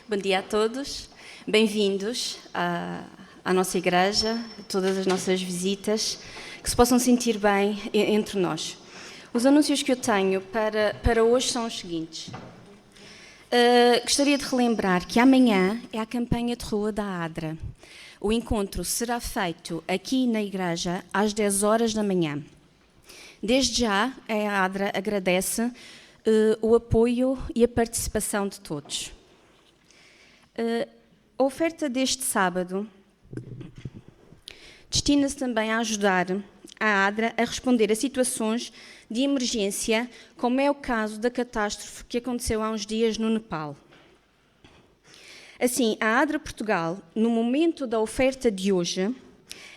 Bom dia a todos, bem-vindos à nossa igreja, a todas as nossas visitas, que se possam sentir bem entre nós. Os anúncios que eu tenho para hoje são os seguintes. Gostaria de relembrar que amanhã é a campanha de rua da ADRA. O encontro será feito aqui na igreja às 10 horas da manhã. Desde já, a ADRA agradece o apoio e a participação de todos. A oferta deste sábado destina-se também a ajudar a ADRA a responder a situações de emergência, como é o caso da catástrofe que aconteceu há uns dias no Nepal. Assim, a ADRA Portugal, no momento da oferta de hoje,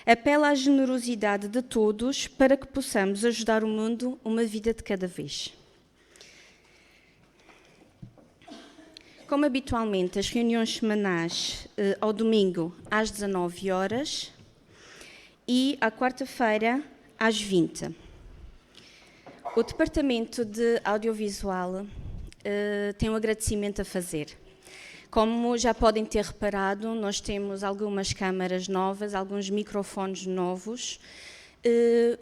apela à generosidade de todos para que possamos ajudar o mundo uma vida de cada vez. Como habitualmente, as reuniões semanais ao domingo às 19 horas e à quarta-feira às 20. O Departamento de Audiovisual tem um agradecimento a fazer. Como já podem ter reparado, nós temos algumas câmaras novas, alguns microfones novos.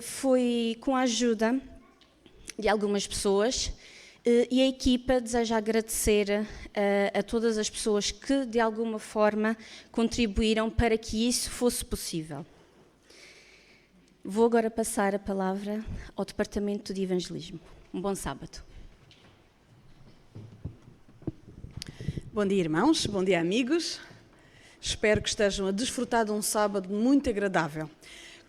Foi com a ajuda de algumas pessoas e a equipa deseja agradecer a todas as pessoas que, de alguma forma, contribuíram para que isso fosse possível. Vou agora passar a palavra ao Departamento de Evangelismo. Um bom sábado. Bom dia, irmãos. Bom dia, amigos. Espero que estejam a desfrutar de um sábado muito agradável.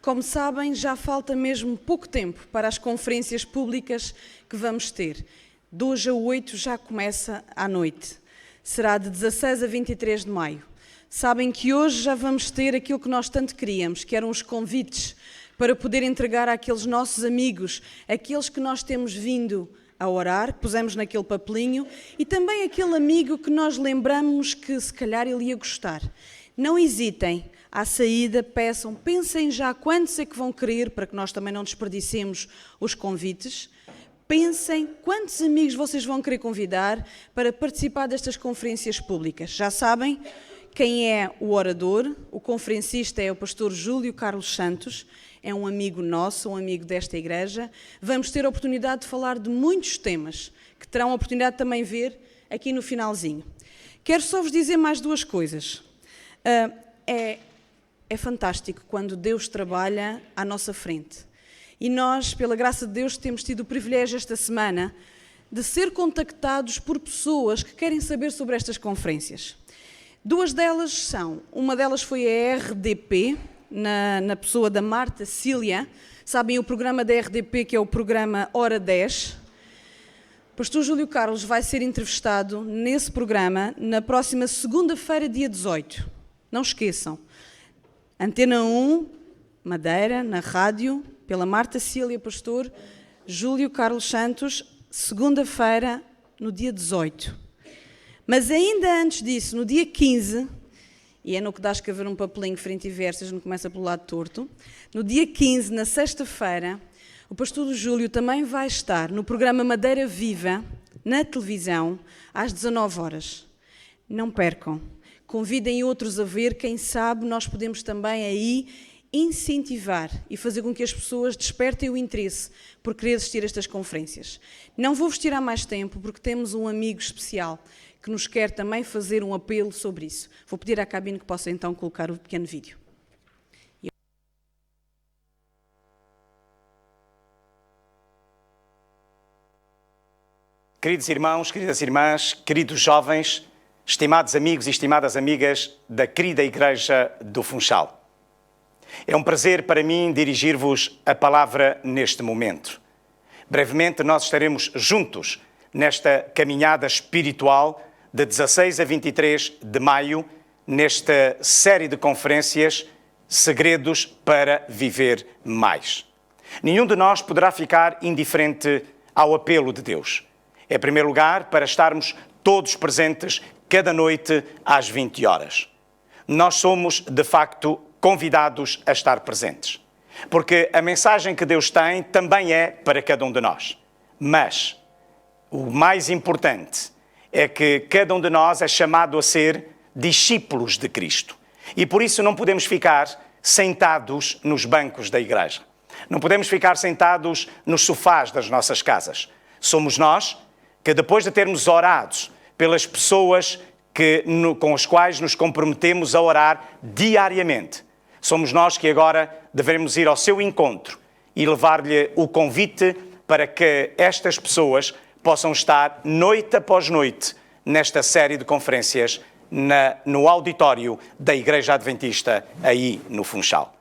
Como sabem, já falta mesmo pouco tempo para as conferências públicas que vamos ter. De hoje a 8 já começa à noite. Será de 16 a 23 de maio. Sabem que hoje já vamos ter aquilo que nós tanto queríamos, que eram os convites para poder entregar àqueles nossos amigos, aqueles que nós temos vindo a orar, pusemos naquele papelinho, e também aquele amigo que nós lembramos que se calhar ele ia gostar. Não hesitem, à saída peçam, pensem já quantos é que vão querer, para que nós também não desperdicemos os convites. Pensem quantos amigos vocês vão querer convidar para participar destas conferências públicas. Já sabem quem é o orador, o conferencista é o pastor Júlio Carlos Santos, é um amigo nosso, um amigo desta igreja. Vamos ter a oportunidade de falar de muitos temas, que terão a oportunidade de também ver aqui no finalzinho. Quero só vos dizer mais duas coisas. É fantástico quando Deus trabalha à nossa frente. E nós, pela graça de Deus, temos tido o privilégio esta semana de ser contactados por pessoas que querem saber sobre estas conferências. Duas delas são, uma delas foi a RDP, na pessoa da Marta Cília. Sabem o programa da RDP, que é o programa Hora 10. O pastor Júlio Carlos vai ser entrevistado nesse programa na próxima segunda-feira, dia 18. Não esqueçam. Antena 1, Madeira, na rádio, pela Marta Cília, pastor Júlio Carlos Santos, segunda-feira, no dia 18. Mas ainda antes disso, no dia 15, e é no que dá a escrever um papelinho frente e verso, não começa pelo lado torto, no dia 15, na sexta-feira, o pastor Júlio também vai estar no programa Madeira Viva, na televisão, às 19 horas. Não percam. Convidem outros a ver, quem sabe nós podemos também aí incentivar e fazer com que as pessoas despertem o interesse por querer assistir a estas conferências. Não vou-vos tirar mais tempo, porque temos um amigo especial que nos quer também fazer um apelo sobre isso. Vou pedir à cabine que possa então colocar o pequeno vídeo. Queridos irmãos, queridas irmãs, queridos jovens, estimados amigos e estimadas amigas da querida Igreja do Funchal. É um prazer para mim dirigir-vos a palavra neste momento. Brevemente nós estaremos juntos nesta caminhada espiritual de 16 a 23 de maio, nesta série de conferências Segredos para Viver Mais. Nenhum de nós poderá ficar indiferente ao apelo de Deus. Em primeiro lugar, para estarmos todos presentes cada noite às 20 horas. Nós somos, de facto, convidados a estar presentes. Porque a mensagem que Deus tem também é para cada um de nós. Mas o mais importante é que cada um de nós é chamado a ser discípulos de Cristo. E por isso não podemos ficar sentados nos bancos da igreja. Não podemos ficar sentados nos sofás das nossas casas. Somos nós que, depois de termos orado pelas pessoas com as quais nos comprometemos a orar diariamente, somos nós que agora devemos ir ao seu encontro e levar-lhe o convite para que estas pessoas possam estar noite após noite nesta série de conferências no auditório da Igreja Adventista aí no Funchal.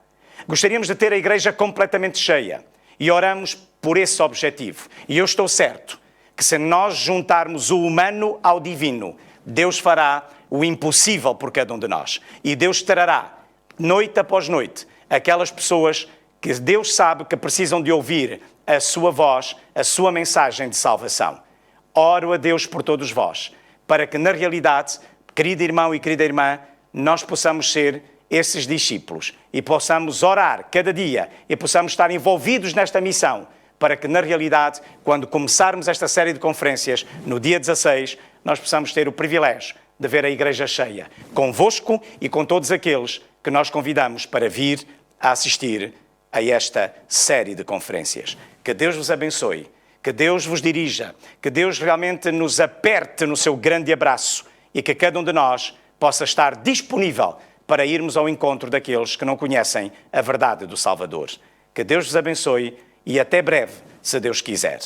Gostaríamos de ter a igreja completamente cheia e oramos por esse objetivo. E eu estou certo que se nós juntarmos o humano ao divino, Deus fará o impossível por cada um de nós. E Deus trará, noite após noite, aquelas pessoas que Deus sabe que precisam de ouvir a sua voz, a sua mensagem de salvação. Oro a Deus por todos vós, para que na realidade, querido irmão e querida irmã, nós possamos ser esses discípulos e possamos orar cada dia e possamos estar envolvidos nesta missão, para que na realidade, quando começarmos esta série de conferências, no dia 16, nós possamos ter o privilégio de ver a igreja cheia, convosco e com todos aqueles que nós convidamos para vir a assistir a esta série de conferências. Que Deus vos abençoe, que Deus vos dirija, que Deus realmente nos aperte no seu grande abraço e que cada um de nós possa estar disponível para irmos ao encontro daqueles que não conhecem a verdade do Salvador. Que Deus vos abençoe e até breve, se Deus quiser.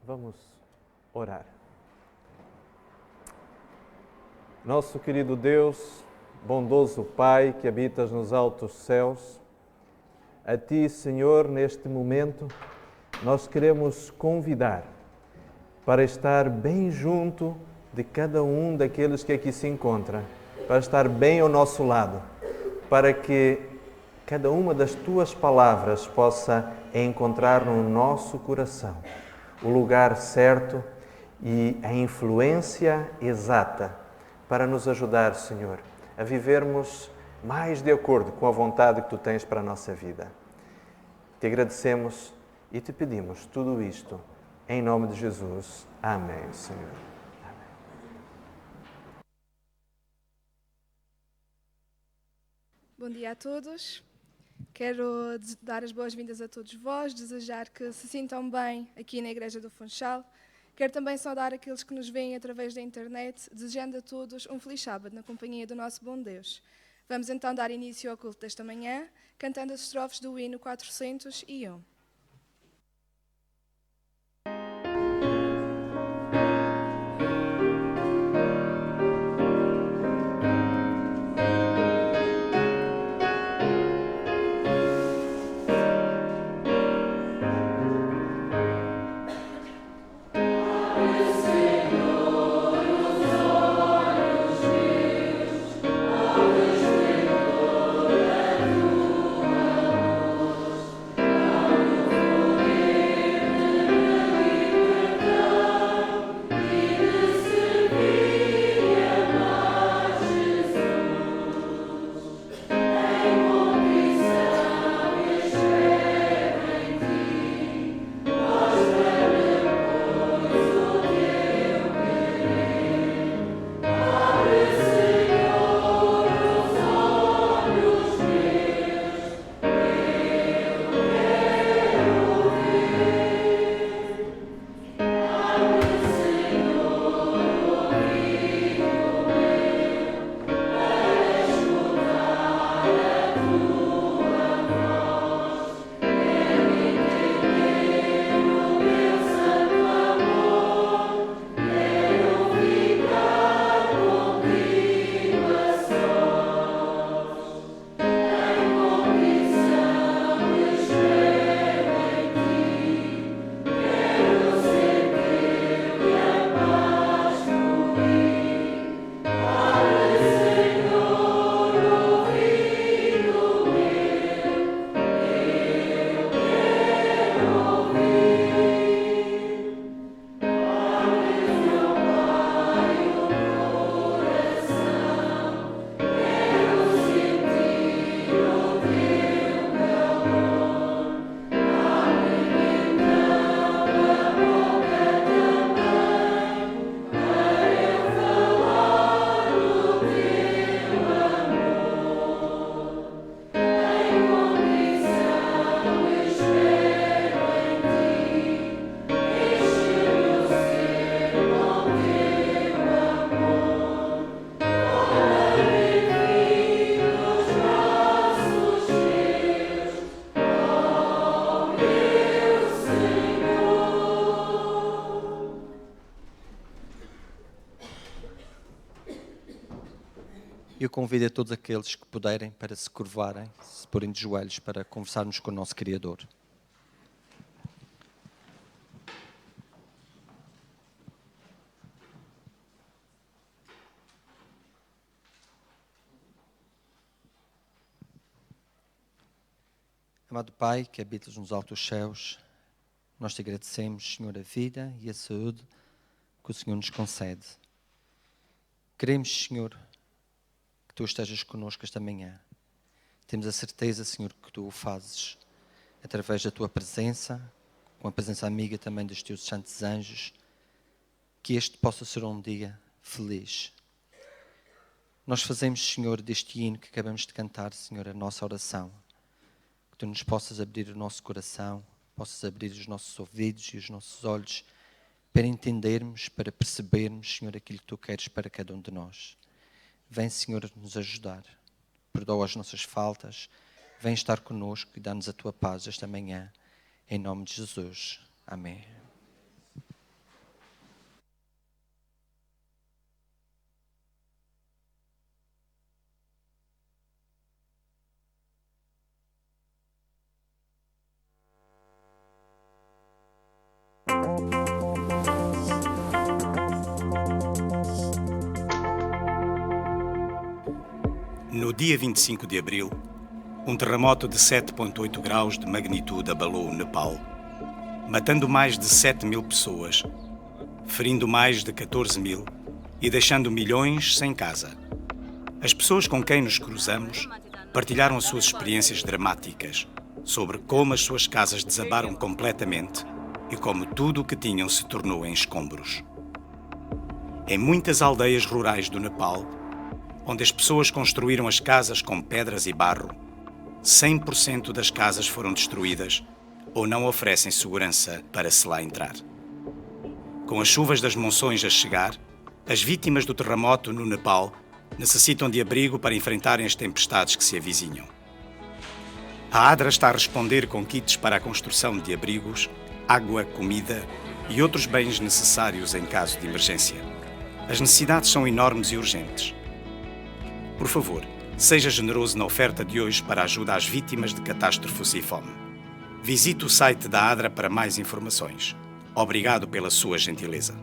Vamos orar. Nosso querido Deus, bondoso Pai que habitas nos altos céus, a Ti, Senhor, neste momento, nós queremos convidar para estar bem junto de cada um daqueles que aqui se encontra, para estar bem ao nosso lado, para que cada uma das Tuas palavras possa encontrar no nosso coração o lugar certo e a influência exata para nos ajudar, Senhor, a vivermos mais de acordo com a vontade que Tu tens para a nossa vida. Te agradecemos e te pedimos tudo isto em nome de Jesus. Amém, Senhor. Bom dia a todos. Quero dar as boas-vindas a todos vós, desejar que se sintam bem aqui na Igreja do Funchal. Quero também saudar aqueles que nos veem através da internet, desejando a todos um feliz sábado na companhia do nosso bom Deus. Vamos então dar início ao culto desta manhã, cantando as estrofes do hino 401. Senhor, Eu convido a todos aqueles que puderem para se curvarem, se porem de joelhos para conversarmos com o nosso Criador. Amado Pai, que habitas nos altos céus, nós te agradecemos, Senhor, a vida e a saúde que o Senhor nos concede. Queremos, Senhor, que Tu estejas connosco esta manhã. Temos a certeza, Senhor, que Tu o fazes através da Tua presença, com a presença amiga também dos Teus santos anjos, que este possa ser um dia feliz. Nós fazemos, Senhor, deste hino que acabamos de cantar, Senhor, a nossa oração. Que Tu nos possas abrir o nosso coração, possas abrir os nossos ouvidos e os nossos olhos para entendermos, para percebermos, Senhor, aquilo que Tu queres para cada um de nós. Vem, Senhor, nos ajudar. Perdoa as nossas faltas. Vem estar connosco e dá-nos a Tua paz esta manhã. Em nome de Jesus. Amém. No dia 25 de abril, um terremoto de 7,8 graus de magnitude abalou o Nepal, matando mais de 7.000 pessoas, ferindo mais de 14.000 e deixando milhões sem casa. As pessoas com quem nos cruzamos partilharam as suas experiências dramáticas sobre como as suas casas desabaram completamente e como tudo o que tinham se tornou em escombros. Em muitas aldeias rurais do Nepal, onde as pessoas construíram as casas com pedras e barro, 100% das casas foram destruídas ou não oferecem segurança para se lá entrar. Com as chuvas das monções a chegar, as vítimas do terremoto no Nepal necessitam de abrigo para enfrentarem as tempestades que se avizinham. A ADRA está a responder com kits para a construção de abrigos, água, comida e outros bens necessários em caso de emergência. As necessidades são enormes e urgentes. Por favor, seja generoso na oferta de hoje para a ajuda às vítimas de catástrofes e fome. Visite o site da ADRA para mais informações. Obrigado pela sua gentileza.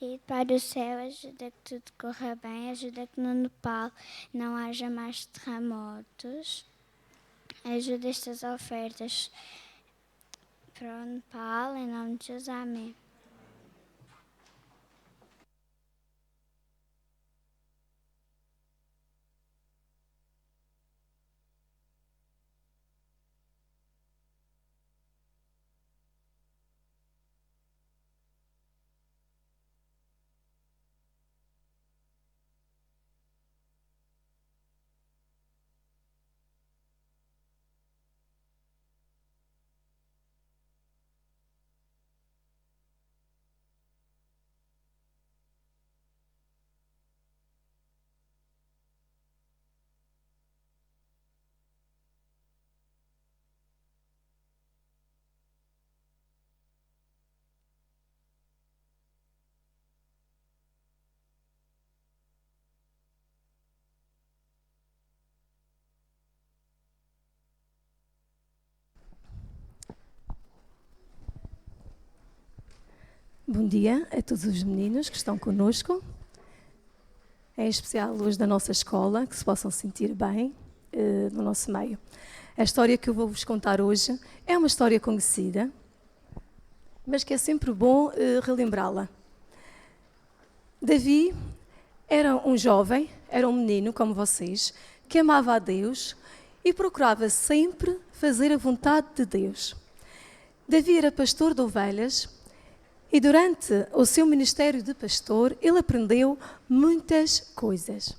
Querido Pai do céu, ajuda que tudo corra bem, ajuda que no Nepal não haja mais terremotos, ajuda estas ofertas para o Nepal, em nome de Jesus, amém. Bom dia a todos os meninos que estão conosco, em especial os da nossa escola, que se possam sentir bem no nosso meio. A história que eu vou-vos contar hoje é uma história conhecida, mas que é sempre bom relembrá-la. Davi era um jovem, era um menino como vocês, que amava a Deus e procurava sempre fazer a vontade de Deus. Davi era pastor de ovelhas e durante o seu ministério de pastor, ele aprendeu muitas coisas.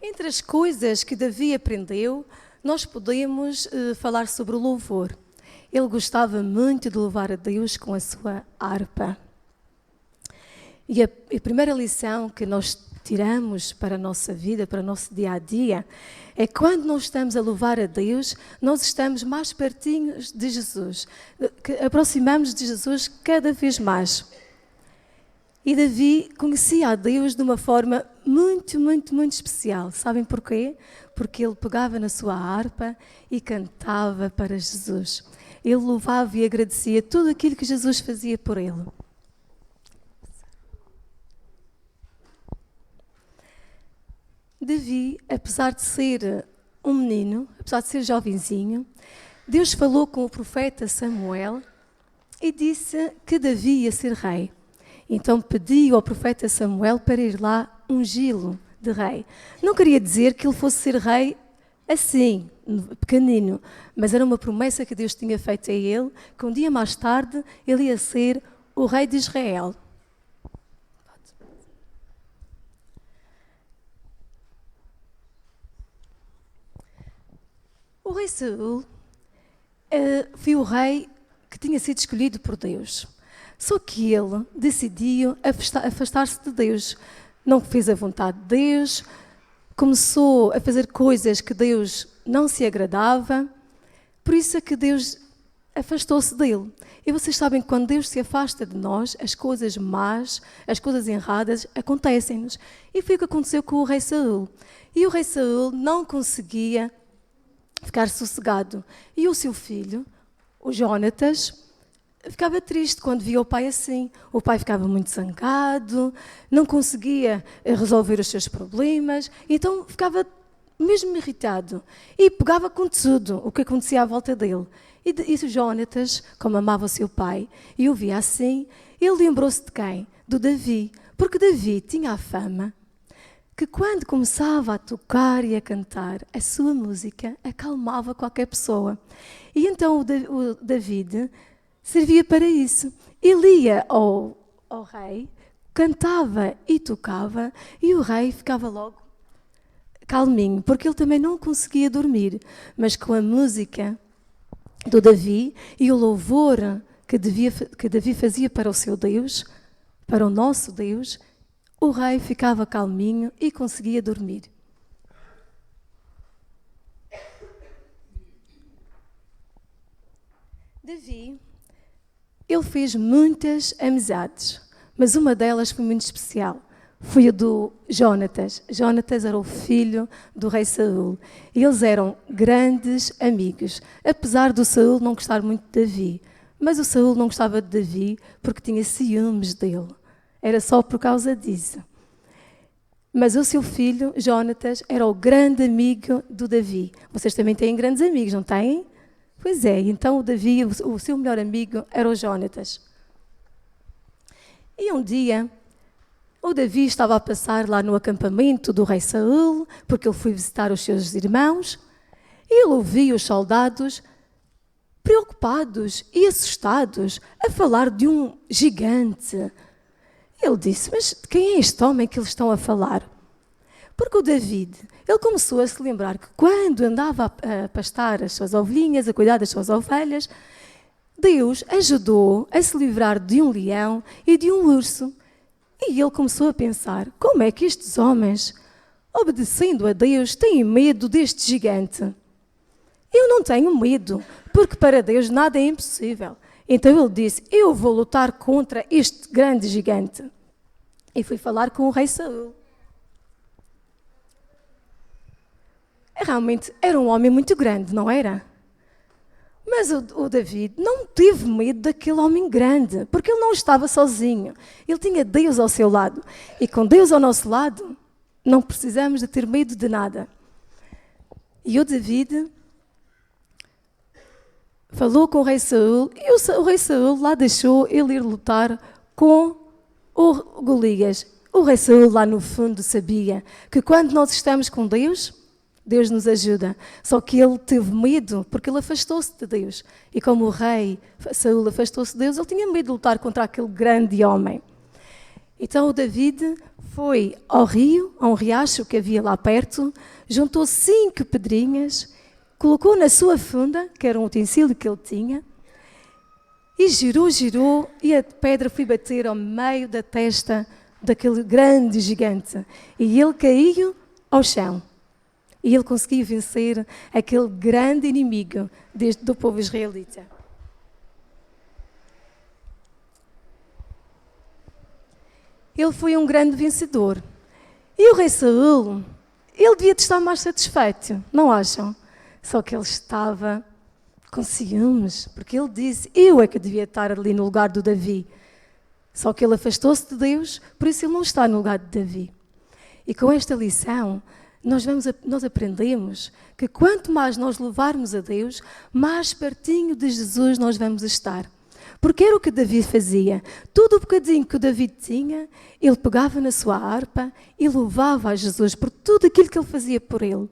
Entre as coisas que Davi aprendeu, nós podemos falar sobre o louvor. Ele gostava muito de louvar a Deus com a sua harpa. E a primeira lição que nós tiramos para a nossa vida, para o nosso dia a dia, é que quando nós estamos a louvar a Deus, nós estamos mais pertinhos de Jesus, que aproximamos de Jesus cada vez mais. E Davi conhecia a Deus de uma forma muito, muito, muito especial. Sabem porquê? Porque ele pegava na sua harpa e cantava para Jesus. Ele louvava e agradecia tudo aquilo que Jesus fazia por ele. Davi, apesar de ser um menino, apesar de ser jovenzinho, Deus falou com o profeta Samuel e disse que Davi ia ser rei. Então pediu ao profeta Samuel para ir lá ungí-lo de rei. Não queria dizer que ele fosse ser rei assim, pequenino, mas era uma promessa que Deus tinha feito a ele, que um dia mais tarde ele ia ser o rei de Israel. O rei Saul foi o rei que tinha sido escolhido por Deus. Só que ele decidiu afastar-se de Deus. Não fez a vontade de Deus, começou a fazer coisas que Deus não se agradava, por isso é que Deus afastou-se dele. E vocês sabem que quando Deus se afasta de nós, as coisas más, as coisas erradas acontecem-nos. E foi o que aconteceu com o rei Saul. E o rei Saul não conseguia ficar sossegado. E o seu filho, o Jonatas, ficava triste quando via o pai assim. O pai ficava muito zangado, não conseguia resolver os seus problemas, então ficava mesmo irritado e pegava com tudo o que acontecia à volta dele. E o Jonatas, como amava o seu pai e o via assim, ele lembrou-se de quem? Do Davi, porque Davi tinha a fama que quando começava a tocar e a cantar, a sua música acalmava qualquer pessoa. E então o David servia para isso. Ele ia ao rei, cantava e tocava, e o rei ficava logo calminho, porque ele também não conseguia dormir. Mas com a música do Davi e o louvor que Davi fazia para o seu Deus, para o nosso Deus, o rei ficava calminho e conseguia dormir. Davi, ele fez muitas amizades, mas uma delas foi muito especial. Foi a do Jonatas. Jonatas era o filho do rei Saul. E eles eram grandes amigos, apesar do Saul não gostar muito de Davi. Mas o Saul não gostava de Davi porque tinha ciúmes dele. Era só por causa disso. Mas o seu filho, Jonatas, era o grande amigo do Davi. Vocês também têm grandes amigos, não têm? Pois é, então o Davi, o seu melhor amigo, era o Jonatas. E um dia, o Davi estava a passar lá no acampamento do rei Saul, porque ele foi visitar os seus irmãos, e ele ouvia os soldados preocupados e assustados a falar de um gigante. Ele disse, mas de quem é este homem que eles estão a falar? Porque o David, ele começou a se lembrar que quando andava a pastar as suas ovelhinhas, a cuidar das suas ovelhas, Deus ajudou a se livrar de um leão e de um urso. E ele começou a pensar, como é que estes homens, obedecendo a Deus, têm medo deste gigante? Eu não tenho medo, porque para Deus nada é impossível. Então ele disse, eu vou lutar contra este grande gigante. E foi falar com o rei Saul. Realmente era um homem muito grande, não era? Mas o David não teve medo daquele homem grande, porque ele não estava sozinho. Ele tinha Deus ao seu lado. E com Deus ao nosso lado, não precisamos de ter medo de nada. E o David falou com o rei Saul, e o rei Saul lá deixou ele ir lutar com o Golias. O rei Saul lá no fundo sabia que quando nós estamos com Deus, Deus nos ajuda. Só que ele teve medo porque ele afastou-se de Deus. E como o rei Saul afastou-se de Deus, ele tinha medo de lutar contra aquele grande homem. Então o David foi ao rio, a um riacho que havia lá perto, juntou 5 pedrinhas, colocou na sua funda, que era um utensílio que ele tinha, e girou, e a pedra foi bater ao meio da testa daquele grande gigante. E ele caiu ao chão. E ele conseguiu vencer aquele grande inimigo do povo israelita. Ele foi um grande vencedor. E o rei Saul, ele devia estar mais satisfeito, não acham? Só que ele estava com ciúmes, porque ele disse, eu é que devia estar ali no lugar do Davi. Só que ele afastou-se de Deus, por isso ele não está no lugar de Davi. E com esta lição, nós aprendemos que quanto mais nós louvarmos a Deus, mais pertinho de Jesus nós vamos estar. Porque era o que Davi fazia. Todo o bocadinho que o Davi tinha, ele pegava na sua harpa e louvava a Jesus por tudo aquilo que ele fazia por ele.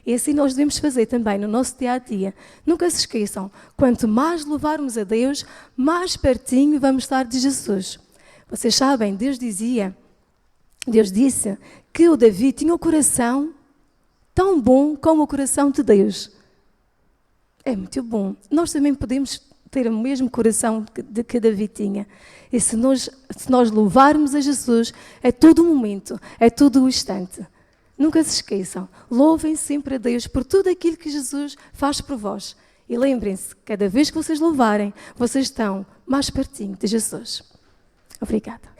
E assim nós devemos fazer também no nosso dia-a-dia. Nunca se esqueçam, quanto mais louvarmos a Deus, mais pertinho vamos estar de Jesus. Vocês sabem, Deus disse que o Davi tinha o coração tão bom como o coração de Deus. É muito bom. Nós também podemos ter o mesmo coração que Davi tinha. E se nós louvarmos a Jesus, é todo o momento, é todo o instante. Nunca se esqueçam, louvem sempre a Deus por tudo aquilo que Jesus faz por vós. E lembrem-se, cada vez que vocês louvarem, vocês estão mais pertinho de Jesus. Obrigada.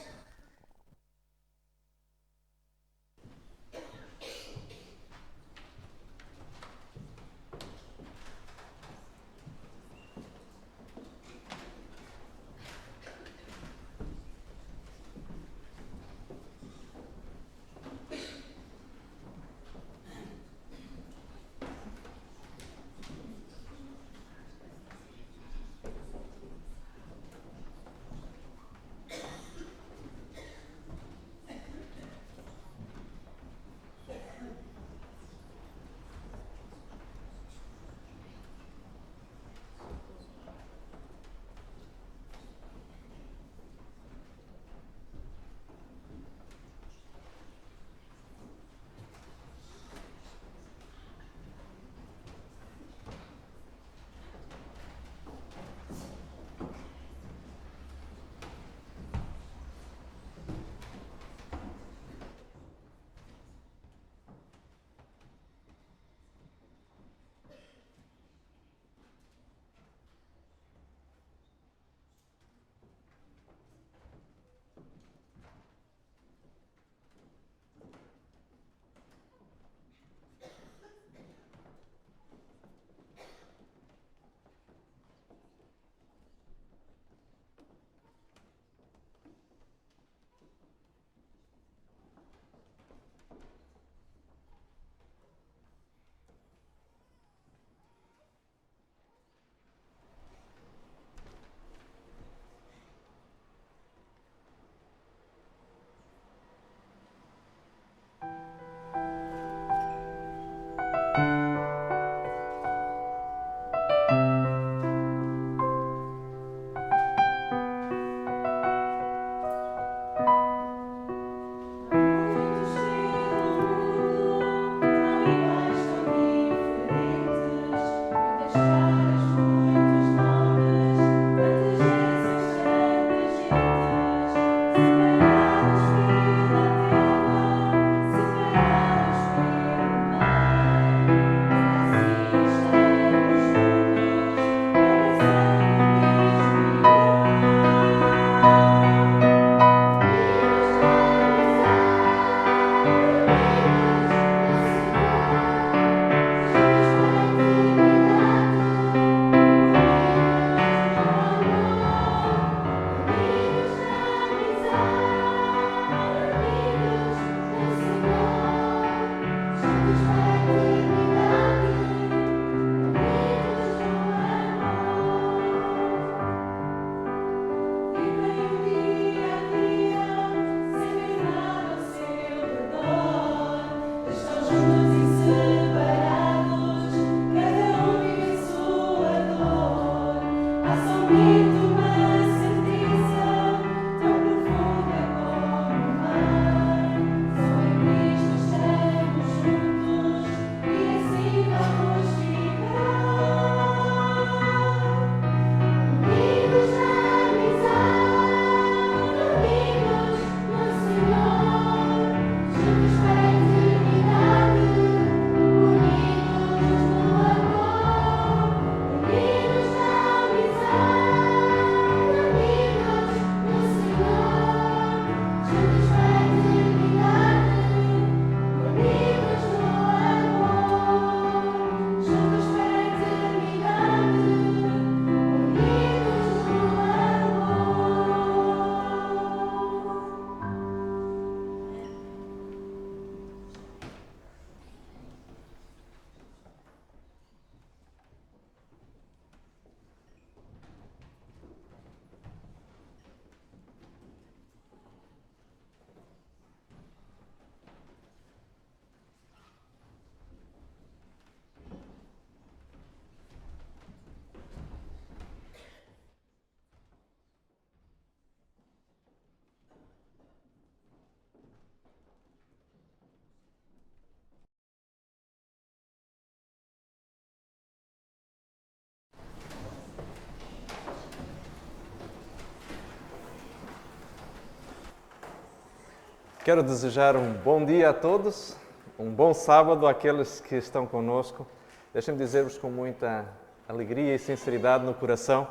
Quero desejar um bom dia a todos, um bom sábado àqueles que estão conosco. Deixem-me dizer-vos com muita alegria e sinceridade no coração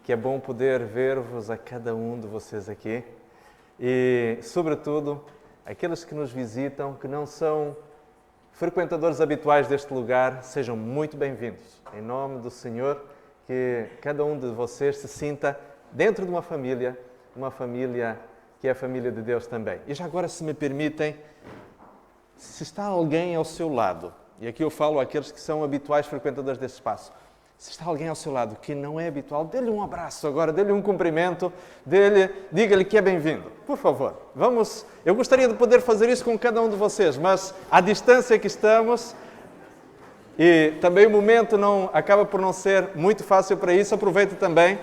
que é bom poder ver-vos a cada um de vocês aqui e, sobretudo, aqueles que nos visitam, que não são frequentadores habituais deste lugar, sejam muito bem-vindos. Em nome do Senhor, que cada um de vocês se sinta dentro de uma família que é a família de Deus também. E já agora, se me permitem, se está alguém ao seu lado, e aqui eu falo àqueles que são habituais frequentadores deste espaço, se está alguém ao seu lado que não é habitual, dê-lhe um abraço agora, dê-lhe um cumprimento, diga-lhe que é bem-vindo. Por favor, vamos. Eu gostaria de poder fazer isso com cada um de vocês, mas à distância que estamos, e também o momento acaba por não ser muito fácil para isso, aproveito também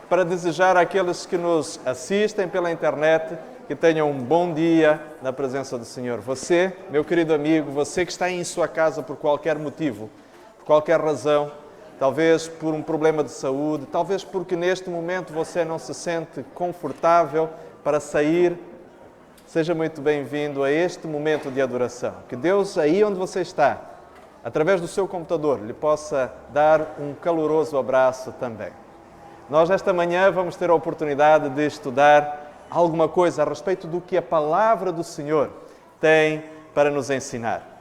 para desejar àqueles que nos assistem pela internet que tenham um bom dia na presença do Senhor. Você, meu querido amigo, você que está em sua casa por qualquer motivo, por qualquer razão, talvez por um problema de saúde, talvez porque neste momento você não se sente confortável para sair, seja muito bem-vindo a este momento de adoração. Que Deus, aí onde você está, através do seu computador, lhe possa dar um caloroso abraço também. Nós, nesta manhã, vamos ter a oportunidade de estudar alguma coisa a respeito do que a palavra do Senhor tem para nos ensinar.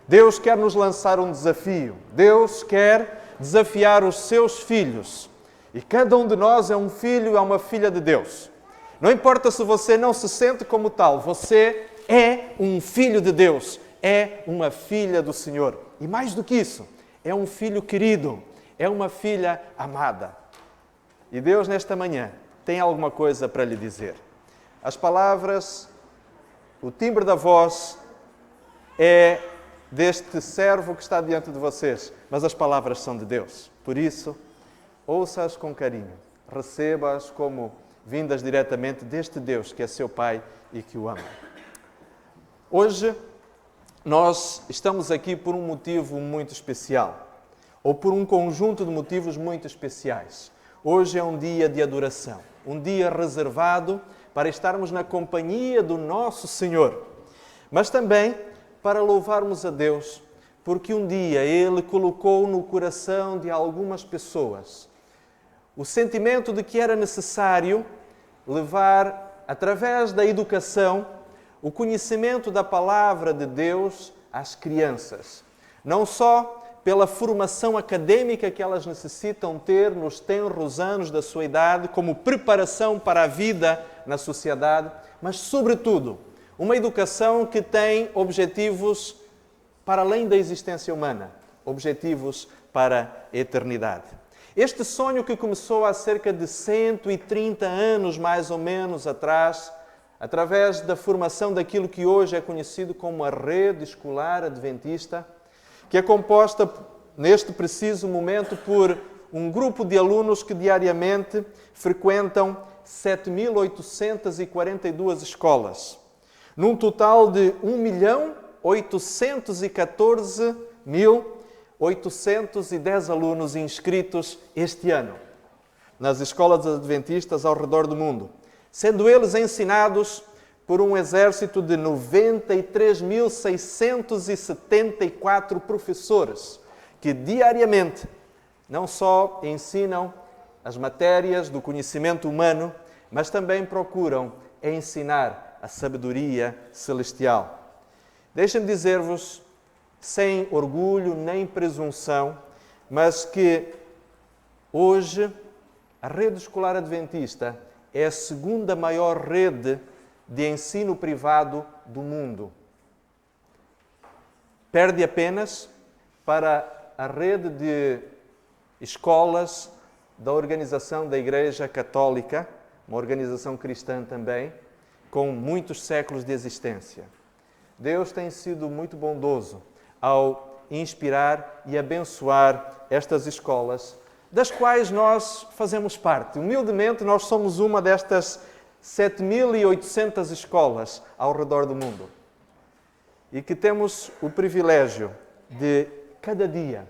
Deus quer nos lançar um desafio. Deus quer desafiar os seus filhos. E cada um de nós é um filho e é uma filha de Deus. Não importa se você não se sente como tal, você é um filho de Deus, é uma filha do Senhor. E mais do que isso, é um filho querido, é uma filha amada. E Deus, nesta manhã, tem alguma coisa para lhe dizer. As palavras, o timbre da voz é deste servo que está diante de vocês, mas as palavras são de Deus. Por isso, ouça-as com carinho, receba-as como vindas diretamente deste Deus que é seu Pai e que o ama. Hoje, nós estamos aqui por um motivo muito especial, ou por um conjunto de motivos muito especiais. Hoje é um dia de adoração, um dia reservado para estarmos na companhia do nosso Senhor, mas também para louvarmos a Deus, porque um dia Ele colocou no coração de algumas pessoas o sentimento de que era necessário levar, através da educação, o conhecimento da palavra de Deus às crianças. Não só pela formação acadêmica que elas necessitam ter nos tenros anos da sua idade, como preparação para a vida na sociedade, mas, sobretudo, uma educação que tem objetivos para além da existência humana, objetivos para a eternidade. Este sonho que começou há cerca de 130 anos, mais ou menos, atrás, através da formação daquilo que hoje é conhecido como a Rede Escolar Adventista, que é composta, neste preciso momento, por um grupo de alunos que diariamente frequentam 7.842 escolas, num total de 1.814.810 alunos inscritos este ano nas escolas adventistas ao redor do mundo, sendo eles ensinados por um exército de 93.674 professores que diariamente não só ensinam as matérias do conhecimento humano, mas também procuram ensinar a sabedoria celestial. Deixem-me dizer-vos, sem orgulho nem presunção, mas que hoje a rede escolar adventista é a segunda maior rede de ensino privado do mundo. Perde apenas para a rede de escolas da Organização da Igreja Católica, uma organização cristã também, com muitos séculos de existência. Deus tem sido muito bondoso ao inspirar e abençoar estas escolas, das quais nós fazemos parte. Humildemente, nós somos uma destas 7.800 escolas ao redor do mundo. E que temos o privilégio de, cada dia,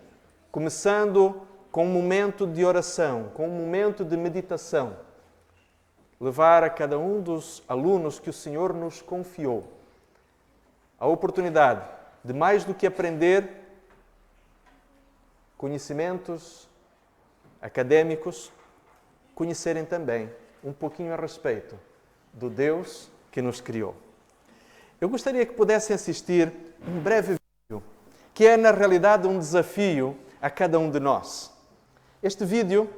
começando com um momento de oração, com um momento de meditação, levar a cada um dos alunos que o Senhor nos confiou a oportunidade de, mais do que aprender conhecimentos acadêmicos, conhecerem também um pouquinho a respeito do Deus que nos criou. Eu gostaria que pudessem assistir um breve vídeo, que é na realidade um desafio a cada um de nós. Este vídeo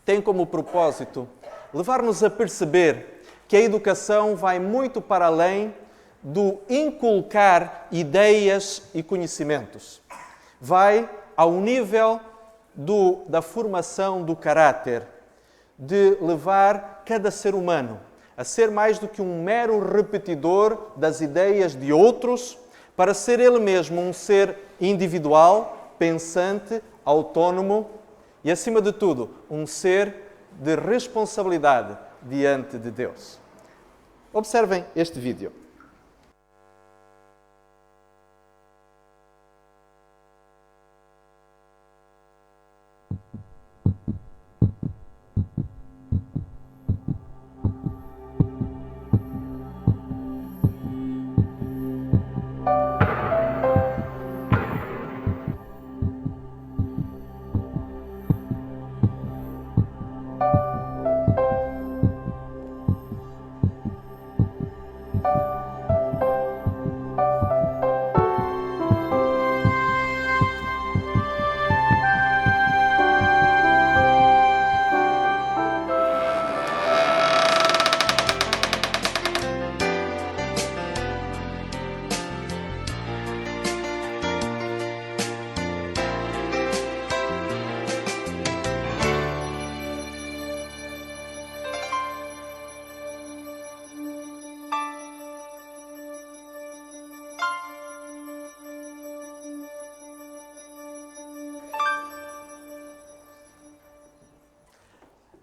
tem como propósito levar-nos a perceber que a educação vai muito para além do inculcar ideias e conhecimentos. Vai ao nível da formação do caráter, de levar cada ser humano a ser mais do que um mero repetidor das ideias de outros, para ser ele mesmo um ser individual, pensante, autónomo e, acima de tudo, um ser de responsabilidade diante de Deus. Observem este vídeo.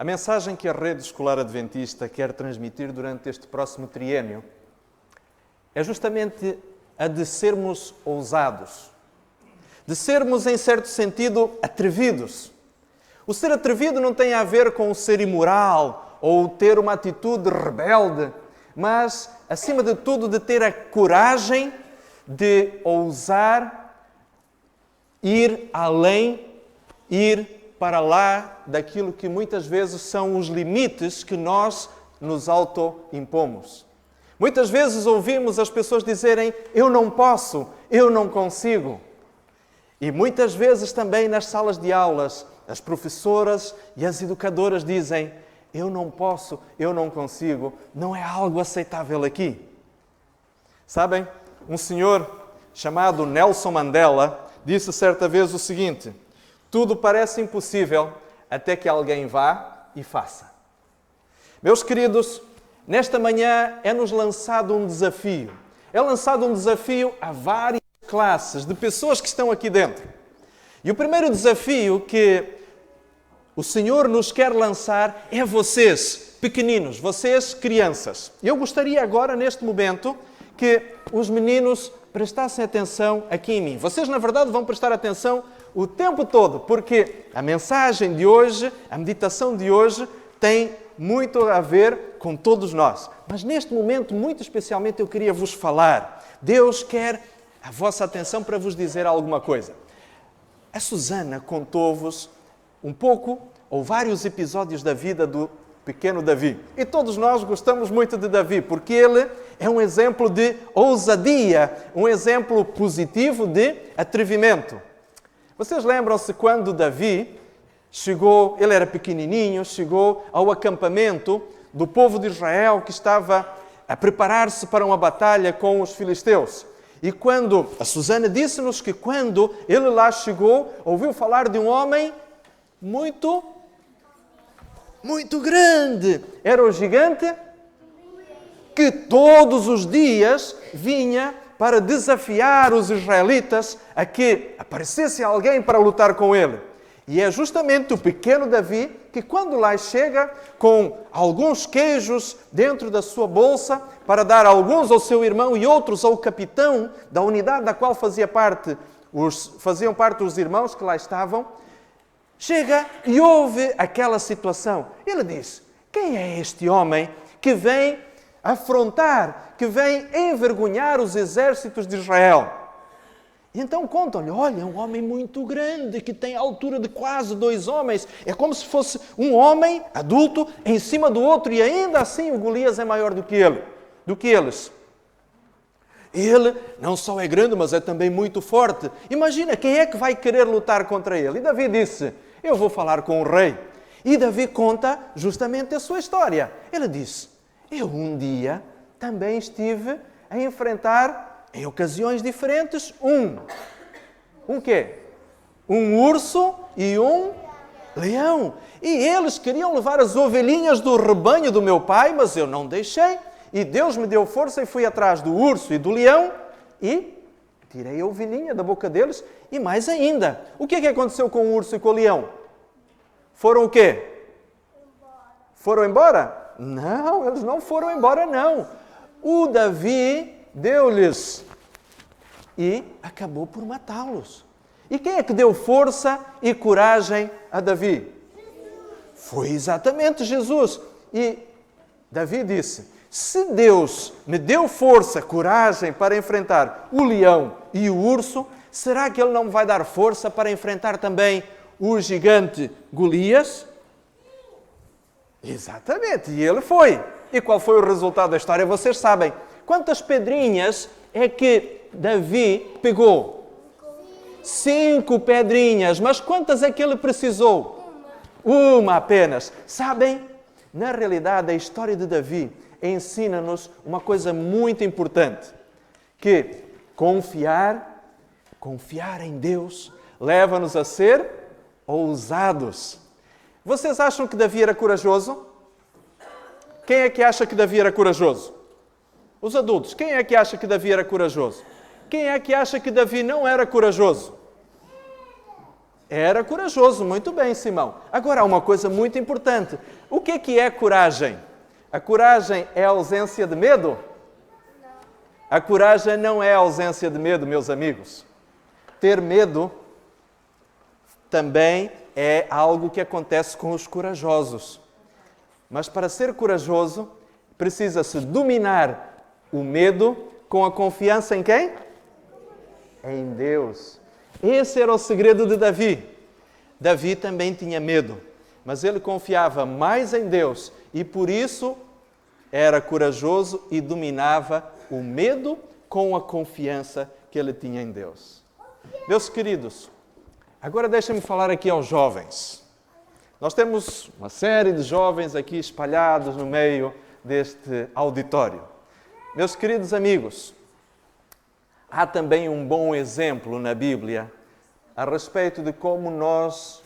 A mensagem que a Rede Escolar Adventista quer transmitir durante este próximo triênio é justamente a de sermos ousados, de sermos, em certo sentido, atrevidos. O ser atrevido não tem a ver com o ser imoral ou ter uma atitude rebelde, mas, acima de tudo, de ter a coragem de ousar ir além, ir para lá daquilo que muitas vezes são os limites que nós nos auto-impomos. Muitas vezes ouvimos as pessoas dizerem: eu não posso, eu não consigo. E muitas vezes também nas salas de aulas, as professoras e as educadoras dizem: eu não posso, eu não consigo, não é algo aceitável aqui. Sabem, um senhor chamado Nelson Mandela disse certa vez o seguinte: tudo parece impossível até que alguém vá e faça. Meus queridos, nesta manhã é-nos lançado um desafio. É lançado um desafio a várias classes de pessoas que estão aqui dentro. E o primeiro desafio que o Senhor nos quer lançar é vocês, pequeninos, vocês, crianças. Eu gostaria agora, neste momento, que os meninos prestassem atenção aqui em mim. Vocês, na verdade, vão prestar atenção o tempo todo, porque a mensagem de hoje, a meditação de hoje, tem muito a ver com todos nós. Mas neste momento, muito especialmente, eu queria vos falar. Deus quer a vossa atenção para vos dizer alguma coisa. A Susana contou-vos um pouco ou vários episódios da vida do pequeno Davi. E todos nós gostamos muito de Davi, porque ele é um exemplo de ousadia, um exemplo positivo de atrevimento. Vocês lembram-se quando Davi chegou, ele era pequenininho, chegou ao acampamento do povo de Israel que estava a preparar-se para uma batalha com os filisteus. E quando, a Susana disse-nos que quando ele lá chegou, ouviu falar de um homem muito grande. Era o gigante que todos os dias vinha para desafiar os israelitas a que aparecesse alguém para lutar com ele. E é justamente o pequeno Davi que, quando lá chega com alguns queijos dentro da sua bolsa, para dar alguns ao seu irmão e outros ao capitão da unidade da qual faziam parte os irmãos que lá estavam, chega e ouve aquela situação. Ele diz: quem é este homem que vem afrontar, que vem envergonhar os exércitos de Israel? E então contam-lhe: olha, é um homem muito grande, que tem a altura de quase 2 homens. É como se fosse um homem adulto em cima do outro, e ainda assim o Golias é maior do que eles. Ele não só é grande, mas é também muito forte. Imagina, quem é que vai querer lutar contra ele? E Davi disse: eu vou falar com o rei. E Davi conta justamente a sua história. Ele disse: eu um dia também estive a enfrentar, em ocasiões diferentes, um quê? Um urso e um leão. E eles queriam levar as ovelhinhas do rebanho do meu pai, mas eu não deixei. E Deus me deu força e fui atrás do urso e do leão e tirei a ovelhinha da boca deles. E mais ainda, o que é que aconteceu com o urso e com o leão? Foram o quê? Foram embora? Não, eles não foram embora, não. O Davi deu-lhes e acabou por matá-los. E quem é que deu força e coragem a Davi? Foi exatamente Jesus. E Davi disse: se Deus me deu força, coragem para enfrentar o leão e o urso, será que Ele não me vai dar força para enfrentar também o gigante Golias? Exatamente, e ele foi. E qual foi o resultado da história? Vocês sabem. Quantas pedrinhas é que Davi pegou? 5 pedrinhas. Mas quantas é que ele precisou? Uma apenas. Sabem? Na realidade, a história de Davi ensina-nos uma coisa muito importante. Que confiar em Deus leva-nos a ser ousados. Vocês acham que Davi era corajoso? Quem é que acha que Davi era corajoso? Os adultos. Quem é que acha que Davi era corajoso? Quem é que acha que Davi não era corajoso? Era corajoso, muito bem, Simão. Agora, há uma coisa muito importante. O que é coragem? A coragem é a ausência de medo? A coragem não é a ausência de medo, meus amigos. Ter medo também é algo que acontece com os corajosos. Mas para ser corajoso, precisa-se dominar o medo com a confiança em quem? Em Deus. Esse era o segredo de Davi. Davi também tinha medo, mas ele confiava mais em Deus e por isso era corajoso e dominava o medo com a confiança que ele tinha em Deus. Meus queridos, agora deixem-me falar aqui aos jovens. Nós temos uma série de jovens aqui espalhados no meio deste auditório. Meus queridos amigos, há também um bom exemplo na Bíblia a respeito de como nós,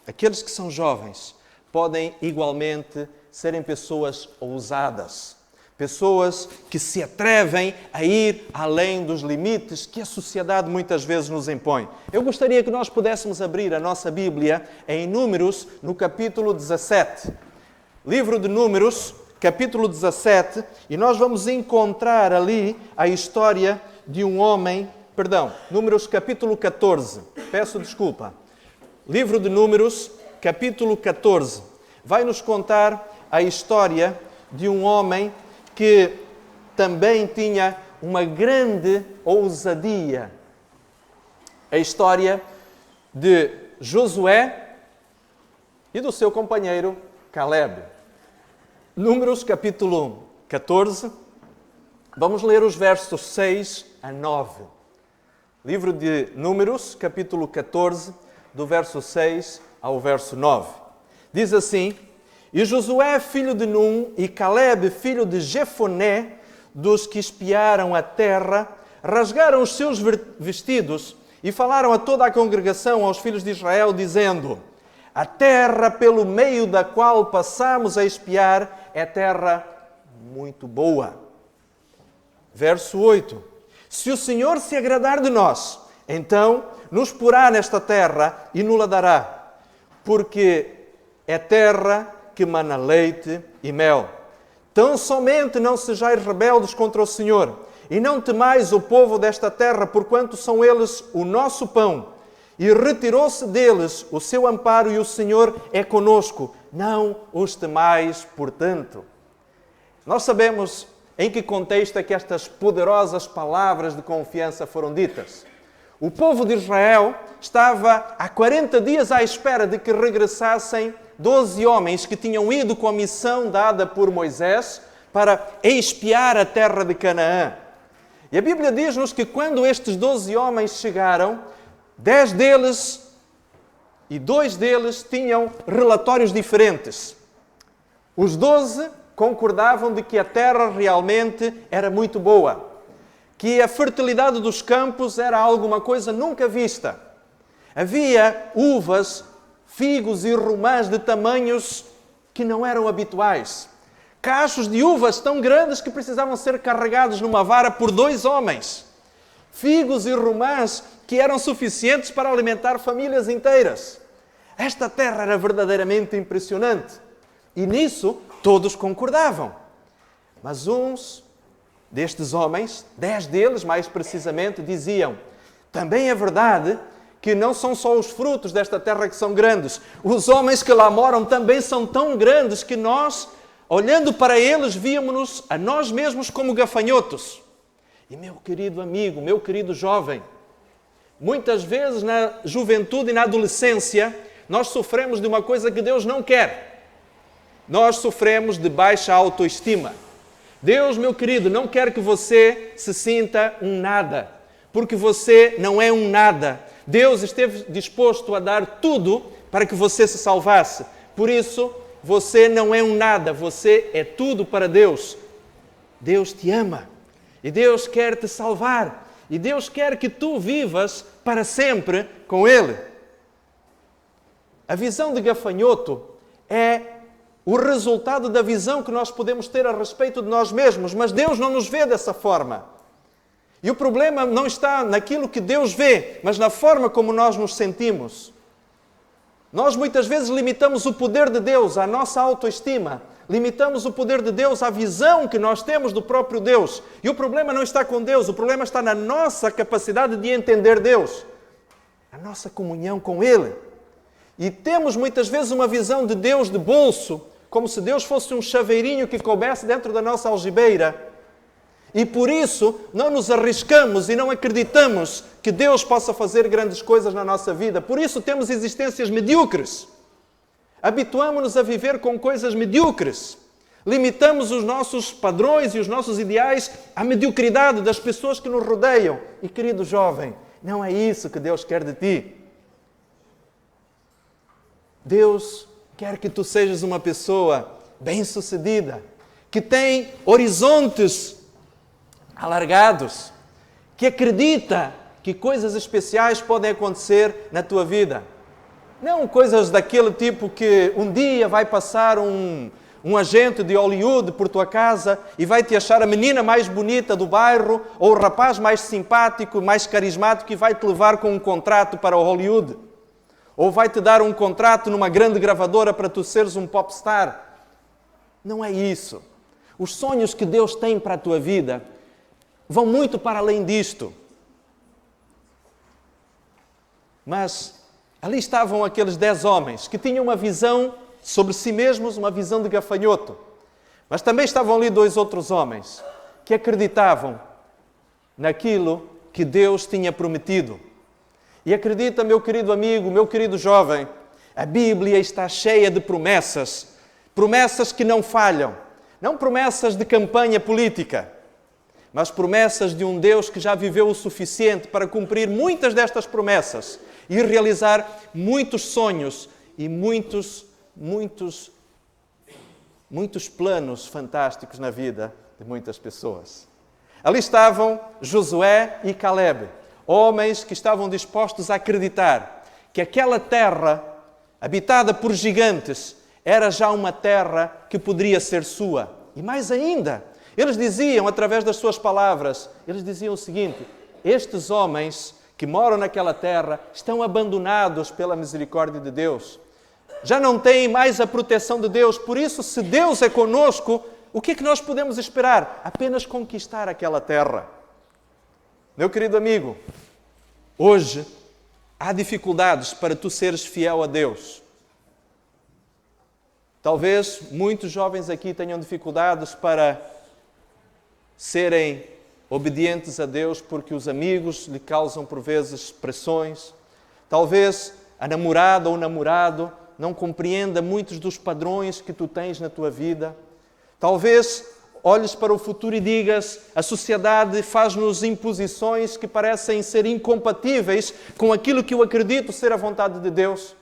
aqueles que são jovens, podem igualmente serem pessoas ousadas. Pessoas que se atrevem a ir além dos limites que a sociedade muitas vezes nos impõe. Eu gostaria que nós pudéssemos abrir a nossa Bíblia em Números, no capítulo 17. Livro de Números, capítulo 17, e nós vamos encontrar ali a história de um homem... Números, capítulo 14. Peço desculpa. Livro de Números, capítulo 14. Vai nos contar a história de um homem que também tinha uma grande ousadia. A história de Josué e do seu companheiro Caleb. Números capítulo 14, vamos ler os versos 6 a 9. Livro de Números, capítulo 14, do verso 6 ao verso 9. Diz assim: E Josué, filho de Num, e Caleb, filho de Jefoné, dos que espiaram a terra, rasgaram os seus vestidos e falaram a toda a congregação, aos filhos de Israel, dizendo: A terra pelo meio da qual passamos a espiar é terra muito boa. Verso 8. Se o Senhor se agradar de nós, então nos porá nesta terra e nos-la dará, porque é terra que mana leite e mel. Tão somente não sejais rebeldes contra o Senhor, e não temais o povo desta terra, porquanto são eles o nosso pão. E retirou-se deles o seu amparo, e o Senhor é conosco. Não os temais, portanto. Nós sabemos em que contexto é que estas poderosas palavras de confiança foram ditas. O povo de Israel estava há 40 dias à espera de que regressassem 12 homens que tinham ido com a missão dada por Moisés para espiar a terra de Canaã. E a Bíblia diz-nos que quando estes 12 homens chegaram, 10 deles e 2 deles tinham relatórios diferentes. Os 12 concordavam de que a terra realmente era muito boa, que a fertilidade dos campos era alguma coisa nunca vista. Havia uvas, figos e romãs de tamanhos que não eram habituais. Cachos de uvas tão grandes que precisavam ser carregados numa vara por 2 homens. Figos e romãs que eram suficientes para alimentar famílias inteiras. Esta terra era verdadeiramente impressionante. E nisso todos concordavam. Mas uns destes homens, 10 deles mais precisamente, diziam: também é verdade que não são só os frutos desta terra que são grandes. Os homens que lá moram também são tão grandes que nós, olhando para eles, víamos-nos a nós mesmos como gafanhotos. E meu querido amigo, meu querido jovem, muitas vezes na juventude e na adolescência, nós sofremos de uma coisa que Deus não quer. Nós sofremos de baixa autoestima. Deus, meu querido, não quer que você se sinta um nada, porque você não é um nada. Deus esteve disposto a dar tudo para que você se salvasse. Por isso, você não é um nada, você é tudo para Deus. Deus te ama e Deus quer te salvar e Deus quer que tu vivas para sempre com Ele. A visão de gafanhoto é o resultado da visão que nós podemos ter a respeito de nós mesmos, mas Deus não nos vê dessa forma. E o problema não está naquilo que Deus vê, mas na forma como nós nos sentimos. Nós muitas vezes limitamos o poder de Deus à nossa autoestima, limitamos o poder de Deus à visão que nós temos do próprio Deus. E o problema não está com Deus, o problema está na nossa capacidade de entender Deus, a nossa comunhão com Ele. E temos muitas vezes uma visão de Deus de bolso, como se Deus fosse um chaveirinho que coubesse dentro da nossa algibeira. E por isso não nos arriscamos e não acreditamos que Deus possa fazer grandes coisas na nossa vida. Por isso temos existências medíocres. Habituamos-nos a viver com coisas medíocres. Limitamos os nossos padrões e os nossos ideais à mediocridade das pessoas que nos rodeiam. E querido jovem, não é isso que Deus quer de ti. Deus quer que tu sejas uma pessoa bem-sucedida, que tem horizontes alargados, que acredita que coisas especiais podem acontecer na tua vida. Não coisas daquele tipo que um dia vai passar um um agente de Hollywood por tua casa e vai-te achar a menina mais bonita do bairro ou o rapaz mais simpático, mais carismático e vai-te levar com um contrato para o Hollywood. Ou vai-te dar um contrato numa grande gravadora para tu seres um popstar. Não é isso. Os sonhos que Deus tem para a tua vida vão muito para além disto. Mas ali estavam aqueles 10 homens que tinham uma visão sobre si mesmos, uma visão de gafanhoto. Mas também estavam ali 2 outros homens que acreditavam naquilo que Deus tinha prometido. E acredita, meu querido amigo, meu querido jovem, a Bíblia está cheia de promessas. Promessas que não falham. Não promessas de campanha política, mas promessas de um Deus que já viveu o suficiente para cumprir muitas destas promessas e realizar muitos sonhos e muitos planos fantásticos na vida de muitas pessoas. Ali estavam Josué e Caleb, homens que estavam dispostos a acreditar que aquela terra, habitada por gigantes, era já uma terra que poderia ser sua. E mais ainda, eles diziam, através das suas palavras, eles diziam o seguinte: estes homens que moram naquela terra estão abandonados pela misericórdia de Deus. Já não têm mais a proteção de Deus. Por isso, se Deus é conosco, o que é que nós podemos esperar? Apenas conquistar aquela terra. Meu querido amigo, hoje há dificuldades para tu seres fiel a Deus. Talvez muitos jovens aqui tenham dificuldades para serem obedientes a Deus porque os amigos lhe causam por vezes pressões. Talvez a namorada ou o namorado não compreenda muitos dos padrões que tu tens na tua vida. Talvez olhes para o futuro e digas: a sociedade faz-nos imposições que parecem ser incompatíveis com aquilo que eu acredito ser a vontade de Deus.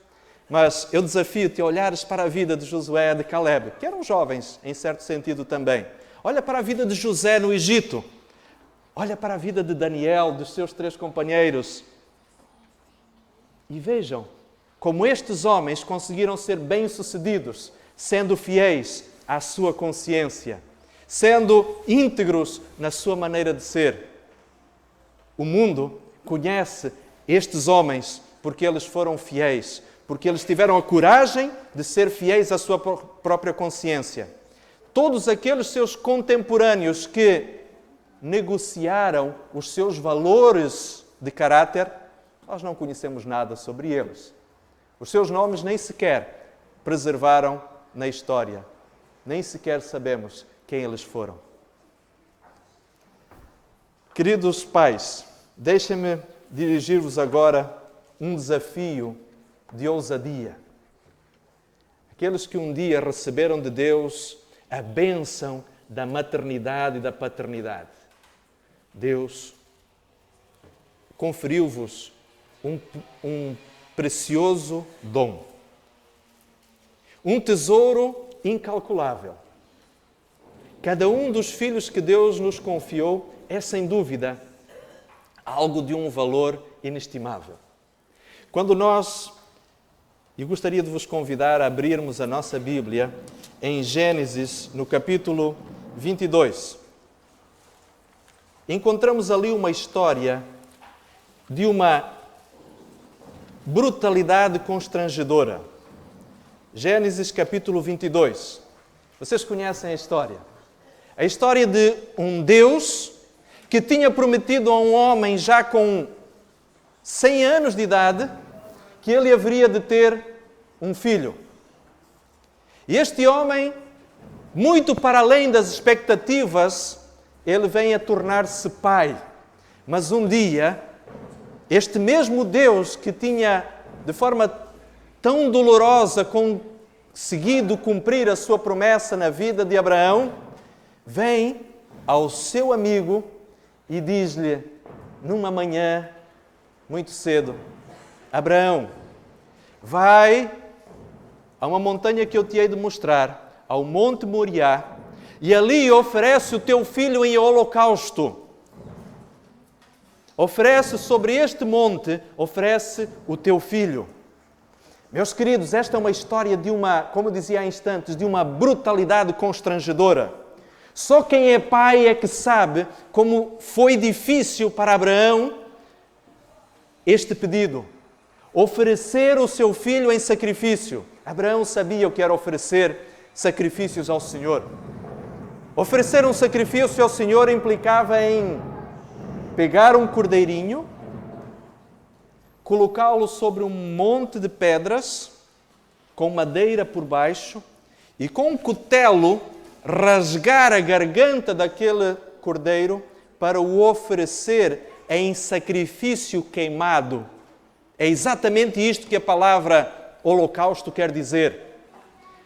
Mas eu desafio-te a olhares para a vida de Josué e de Caleb, que eram jovens em certo sentido também. Olha para a vida de José no Egito. Olha para a vida de Daniel, dos seus 3 companheiros. E vejam como estes homens conseguiram ser bem-sucedidos, sendo fiéis à sua consciência, sendo íntegros na sua maneira de ser. O mundo conhece estes homens porque eles foram fiéis, porque eles tiveram a coragem de ser fiéis à sua própria consciência. Todos aqueles seus contemporâneos que negociaram os seus valores de caráter, nós não conhecemos nada sobre eles. Os seus nomes nem sequer preservaram na história. Nem sequer sabemos quem eles foram. Queridos pais, deixem-me dirigir-vos agora um desafio de ousadia. Aqueles que um dia receberam de Deus a bênção da maternidade e da paternidade. Deus conferiu-vos um precioso dom. Um tesouro incalculável. Cada um dos filhos que Deus nos confiou é, sem dúvida, algo de um valor inestimável. Quando nós, e gostaria de vos convidar a abrirmos a nossa Bíblia em Gênesis, no capítulo 22. Encontramos ali uma história de uma brutalidade constrangedora. Gênesis capítulo 22. Vocês conhecem a história? A história de um Deus que tinha prometido a um homem já com 100 anos de idade que ele haveria de ter um filho. E este homem, muito para além das expectativas, ele vem a tornar-se pai. Mas um dia, este mesmo Deus que tinha, de forma tão dolorosa, conseguido cumprir a sua promessa na vida de Abraão, vem ao seu amigo e diz-lhe, numa manhã, muito cedo: Abraão, vai a uma montanha que eu te hei de mostrar, ao Monte Moriá, e ali oferece o teu filho em holocausto. Oferece sobre este monte, oferece o teu filho. Meus queridos, esta é uma história de como dizia há instantes, de uma brutalidade constrangedora. Só quem é pai é que sabe como foi difícil para Abraão este pedido. Oferecer o seu filho em sacrifício. Abraão sabia o que era oferecer sacrifícios ao Senhor. Oferecer um sacrifício ao Senhor implicava em pegar um cordeirinho, colocá-lo sobre um monte de pedras, com madeira por baixo, e com um cutelo rasgar a garganta daquele cordeiro para o oferecer em sacrifício queimado. É exatamente isto que a palavra holocausto quer dizer.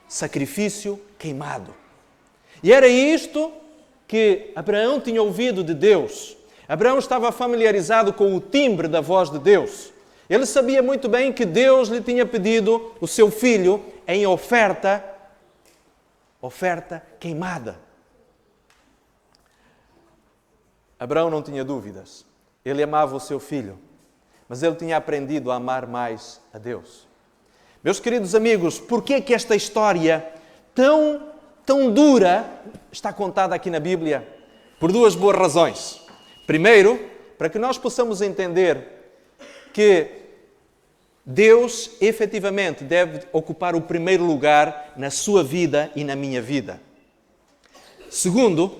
Sacrifício queimado. E era isto que Abraão tinha ouvido de Deus. Abraão estava familiarizado com o timbre da voz de Deus. Ele sabia muito bem que Deus lhe tinha pedido o seu filho em oferta queimada. Abraão não tinha dúvidas. Ele amava o seu filho, mas ele tinha aprendido a amar mais a Deus. Meus queridos amigos, por que esta história tão dura está contada aqui na Bíblia? Por duas boas razões. Primeiro, para que nós possamos entender que Deus, efetivamente, deve ocupar o primeiro lugar na sua vida e na minha vida. Segundo,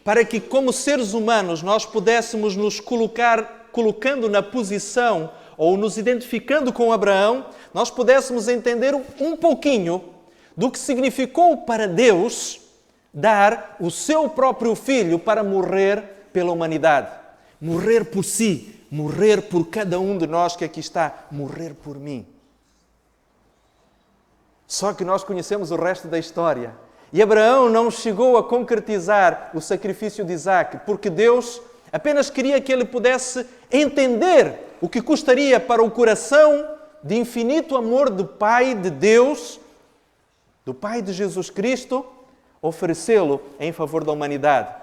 para que, como seres humanos, nós pudéssemos nos colocando na posição ou nos identificando com Abraão, nós pudéssemos entender um pouquinho do que significou para Deus dar o seu próprio filho para morrer pela humanidade. Morrer por si. Morrer por cada um de nós que aqui está. Morrer por mim. Só que nós conhecemos o resto da história. E Abraão não chegou a concretizar o sacrifício de Isaque, porque Deus apenas queria que ele pudesse entender o que custaria para o coração de infinito amor do Pai de Deus, do Pai de Jesus Cristo, oferecê-lo em favor da humanidade.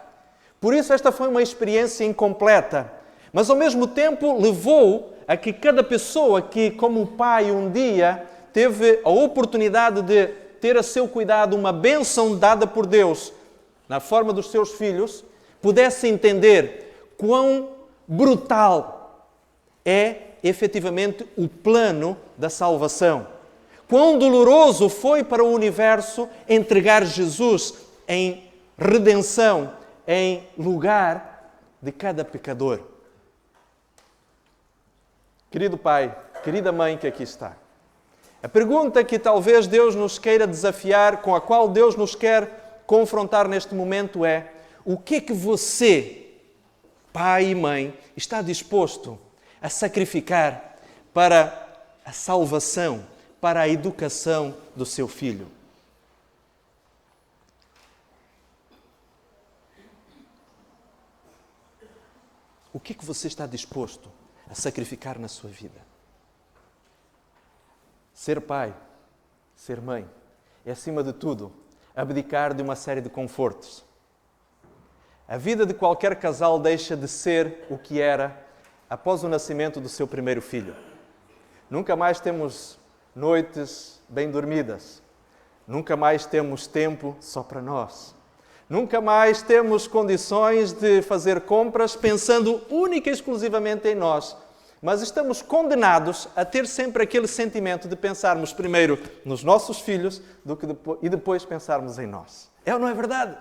Por isso esta foi uma experiência incompleta. Mas, ao mesmo tempo, levou a que cada pessoa que, como pai, um dia teve a oportunidade de ter a seu cuidado uma bênção dada por Deus na forma dos seus filhos, pudesse entender quão brutal é, efetivamente, o plano da salvação. Quão doloroso foi para o universo entregar Jesus em redenção, em lugar de cada pecador. Querido pai, querida mãe que aqui está, a pergunta que talvez Deus nos queira desafiar, com a qual Deus nos quer confrontar neste momento é: o que é que você, pai e mãe, está disposto a sacrificar para a salvação, para a educação do seu filho? O que é que você está disposto a sacrificar na sua vida? Ser pai, ser mãe, é acima de tudo abdicar de uma série de confortos. A vida de qualquer casal deixa de ser o que era após o nascimento do seu primeiro filho. Nunca mais temos noites bem dormidas. Nunca mais temos tempo só para nós. Nunca mais temos condições de fazer compras pensando única e exclusivamente em nós. Mas estamos condenados a ter sempre aquele sentimento de pensarmos primeiro nos nossos filhos e depois pensarmos em nós. É ou não é verdade?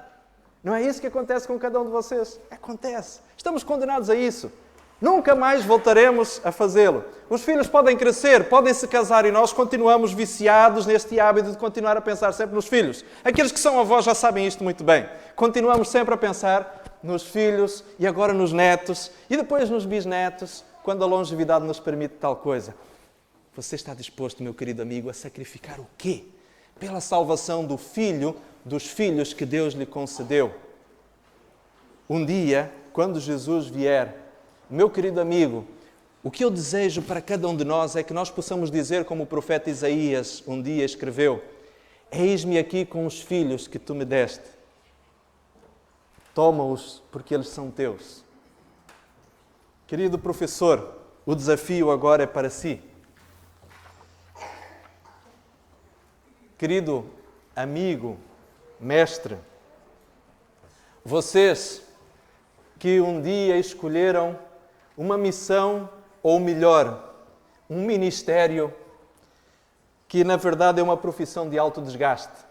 Não é isso que acontece com cada um de vocês? Acontece. Estamos condenados a isso. Nunca mais voltaremos a fazê-lo. Os filhos podem crescer, podem se casar e nós continuamos viciados neste hábito de continuar a pensar sempre nos filhos. Aqueles que são avós já sabem isto muito bem. Continuamos sempre a pensar nos filhos e agora nos netos e depois nos bisnetos, quando a longevidade nos permite tal coisa. Você está disposto, meu querido amigo, a sacrificar o quê? Pela salvação do filho, dos filhos que Deus lhe concedeu. Um dia, quando Jesus vier, meu querido amigo, o que eu desejo para cada um de nós é que nós possamos dizer como o profeta Isaías um dia escreveu: eis-me aqui com os filhos que tu me deste. Toma-os porque eles são teus. Querido professor, o desafio agora é para si. querido amigo, mestre, vocês que um dia escolheram uma missão, ou melhor, um ministério que na verdade é uma profissão de alto desgaste.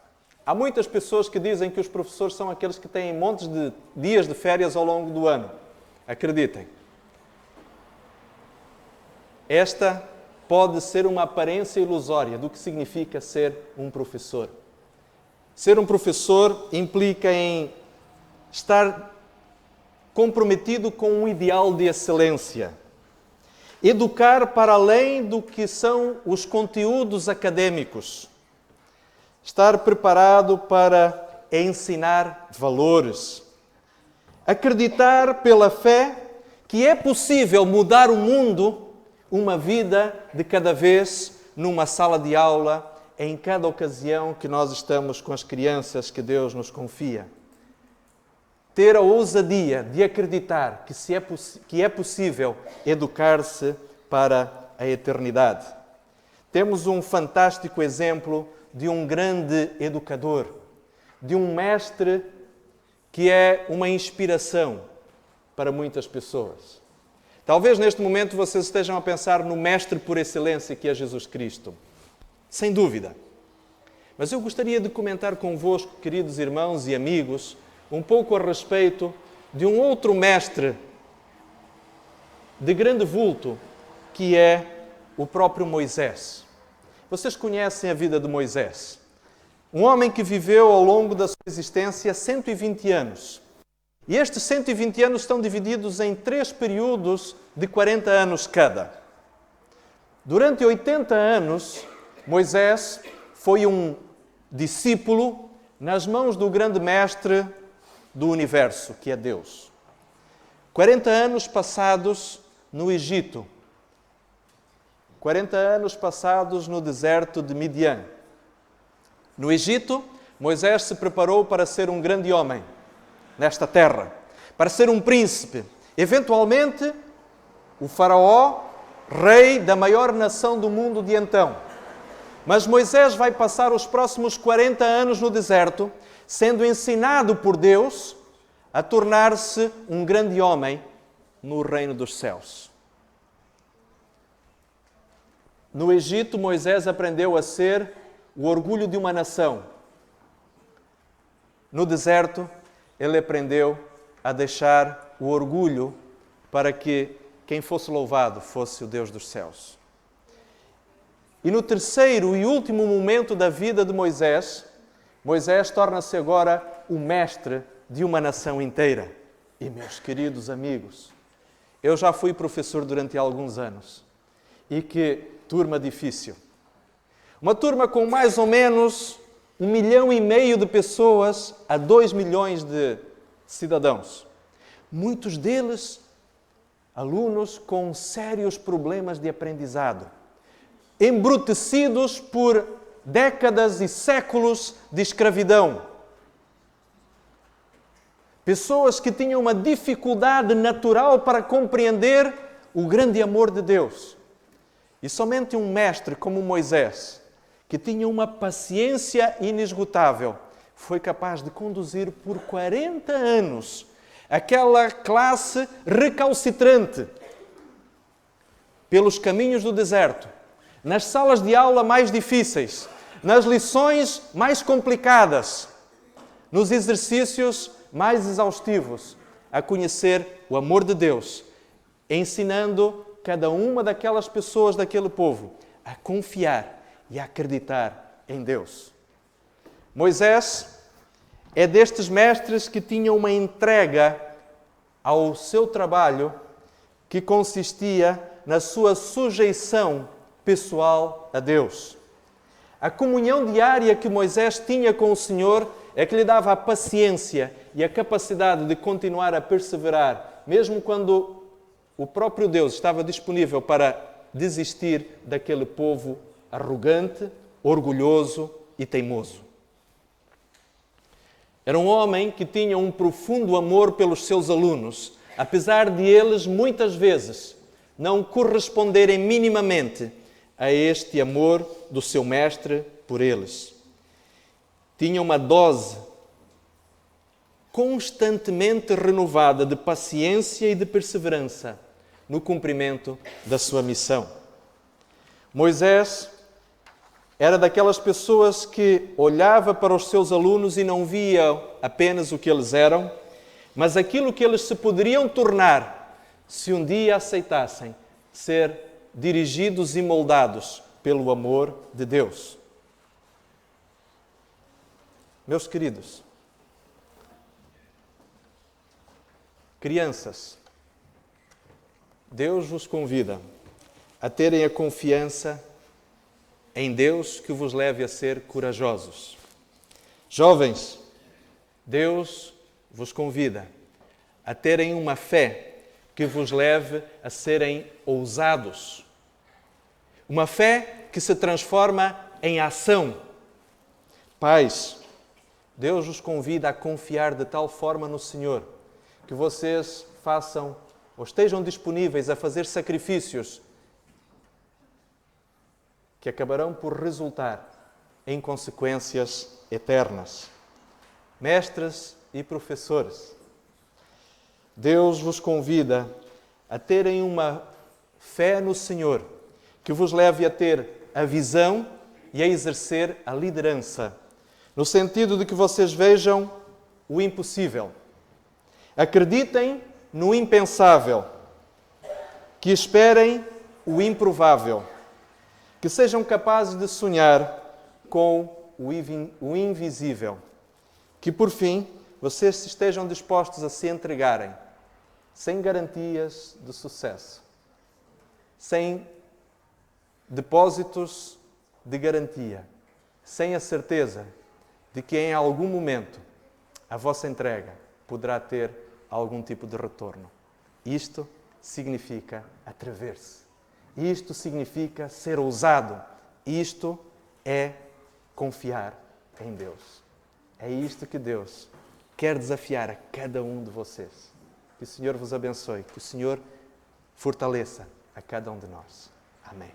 Há muitas pessoas que dizem que os professores são aqueles que têm montes de dias de férias ao longo do ano. Acreditem. Esta pode ser uma aparência ilusória do que significa ser um professor. Ser um professor implica em estar comprometido com um ideal de excelência. Educar para além do que são os conteúdos acadêmicos. Estar preparado para ensinar valores. Acreditar pela fé que é possível mudar o mundo uma vida de cada vez numa sala de aula, em cada ocasião que nós estamos com as crianças que Deus nos confia. Ter a ousadia de acreditar que é possível educar-se para a eternidade. Temos um fantástico exemplo de um grande educador, de um mestre que é uma inspiração para muitas pessoas. Talvez neste momento vocês estejam a pensar no mestre por excelência que é Jesus Cristo. Sem dúvida. Mas eu gostaria de comentar convosco, queridos irmãos e amigos, um pouco a respeito de um outro mestre de grande vulto, que é o próprio Moisés. Vocês conhecem a vida de Moisés. Um homem que viveu ao longo da sua existência 120 anos. E estes 120 anos estão divididos em 3 períodos de 40 anos cada. Durante 80 anos, Moisés foi um discípulo nas mãos do grande mestre do universo, que é Deus. 40 anos passados no Egito. 40 anos passados no deserto de Midian. No Egito, Moisés se preparou para ser um grande homem nesta terra, para ser um príncipe, eventualmente o faraó, rei da maior nação do mundo de então. Mas Moisés vai passar os próximos 40 anos no deserto, sendo ensinado por Deus a tornar-se um grande homem no reino dos céus. No Egito, Moisés aprendeu a ser o orgulho de uma nação. No deserto, ele aprendeu a deixar o orgulho para que quem fosse louvado fosse o Deus dos céus. E no terceiro e último momento da vida de Moisés, Moisés torna-se agora o mestre de uma nação inteira. E, meus queridos amigos, eu já fui professor durante alguns anos. E que turma difícil. Uma turma com mais ou menos 1,5 milhão de pessoas a 2 milhões de cidadãos. Muitos deles, alunos com sérios problemas de aprendizado, embrutecidos por décadas e séculos de escravidão. Pessoas que tinham uma dificuldade natural para compreender o grande amor de Deus. E somente um mestre como Moisés, que tinha uma paciência inesgotável, foi capaz de conduzir por 40 anos aquela classe recalcitrante pelos caminhos do deserto, nas salas de aula mais difíceis, nas lições mais complicadas, nos exercícios mais exaustivos, a conhecer o amor de Deus, ensinando cada uma daquelas pessoas daquele povo a confiar e a acreditar em Deus. Moisés é destes mestres que tinham uma entrega ao seu trabalho que consistia na sua sujeição pessoal a Deus. A comunhão diária que Moisés tinha com o Senhor é que lhe dava a paciência e a capacidade de continuar a perseverar, mesmo quando o próprio Deus estava disponível para desistir daquele povo arrogante, orgulhoso e teimoso. Era um homem que tinha um profundo amor pelos seus alunos, apesar de eles, muitas vezes, não corresponderem minimamente a este amor do seu mestre por eles. tinha uma dose constantemente renovada de paciência e de perseverança no cumprimento da sua missão. Moisés era daquelas pessoas que olhava para os seus alunos e não via apenas o que eles eram, mas aquilo que eles se poderiam tornar se um dia aceitassem ser dirigidos e moldados pelo amor de Deus. Meus queridos, crianças, Deus vos convida a terem a confiança em Deus que vos leve a ser corajosos. Jovens, Deus vos convida a terem uma fé que vos leve a serem ousados. Uma fé que se transforma em ação. Pais, Deus vos convida a confiar de tal forma no Senhor que vocês façam ou estejam disponíveis a fazer sacrifícios que acabarão por resultar em consequências eternas. Mestres e professores, Deus vos convida a terem uma fé no Senhor que vos leve a ter a visão e a exercer a liderança, no sentido de que vocês vejam o impossível, acreditem no impensável, que esperem o improvável, que sejam capazes de sonhar com o invisível, que por fim vocês estejam dispostos a se entregarem, sem garantias de sucesso, sem depósitos de garantia, sem a certeza de que em algum momento a vossa entrega poderá ter algum tipo de retorno. Isto significa atrever-se. Isto significa ser ousado. Isto é confiar em Deus. É isto que Deus quer desafiar a cada um de vocês. Que o Senhor vos abençoe, que o Senhor fortaleça a cada um de nós. Amém.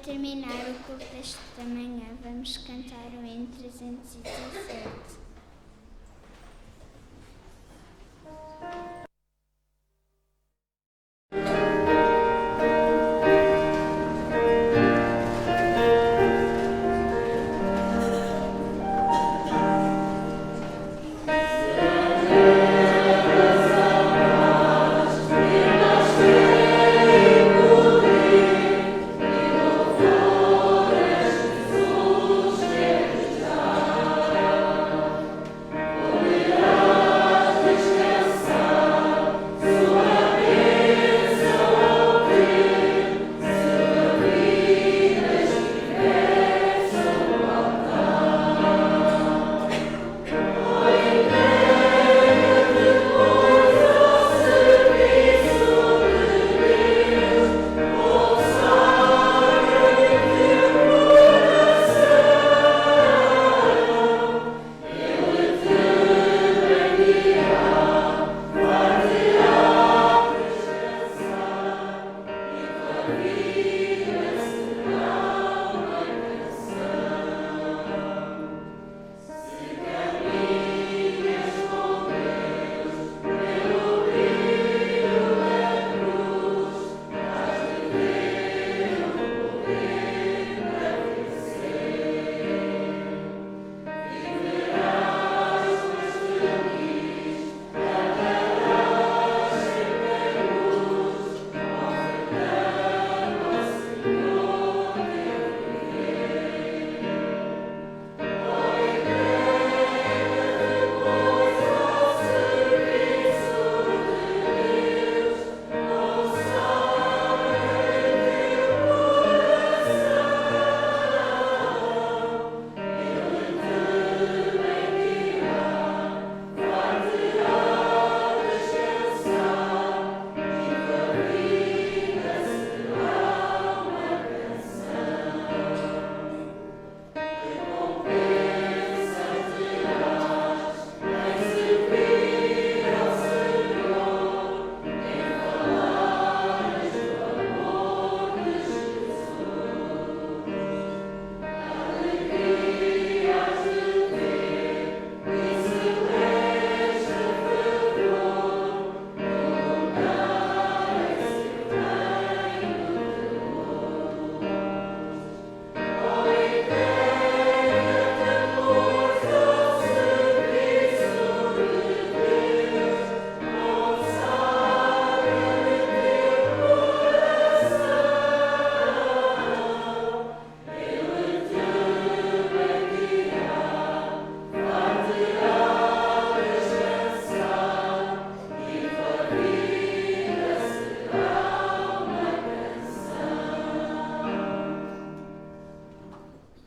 terminar o culto desta manhã, vamos cantar o hino 317.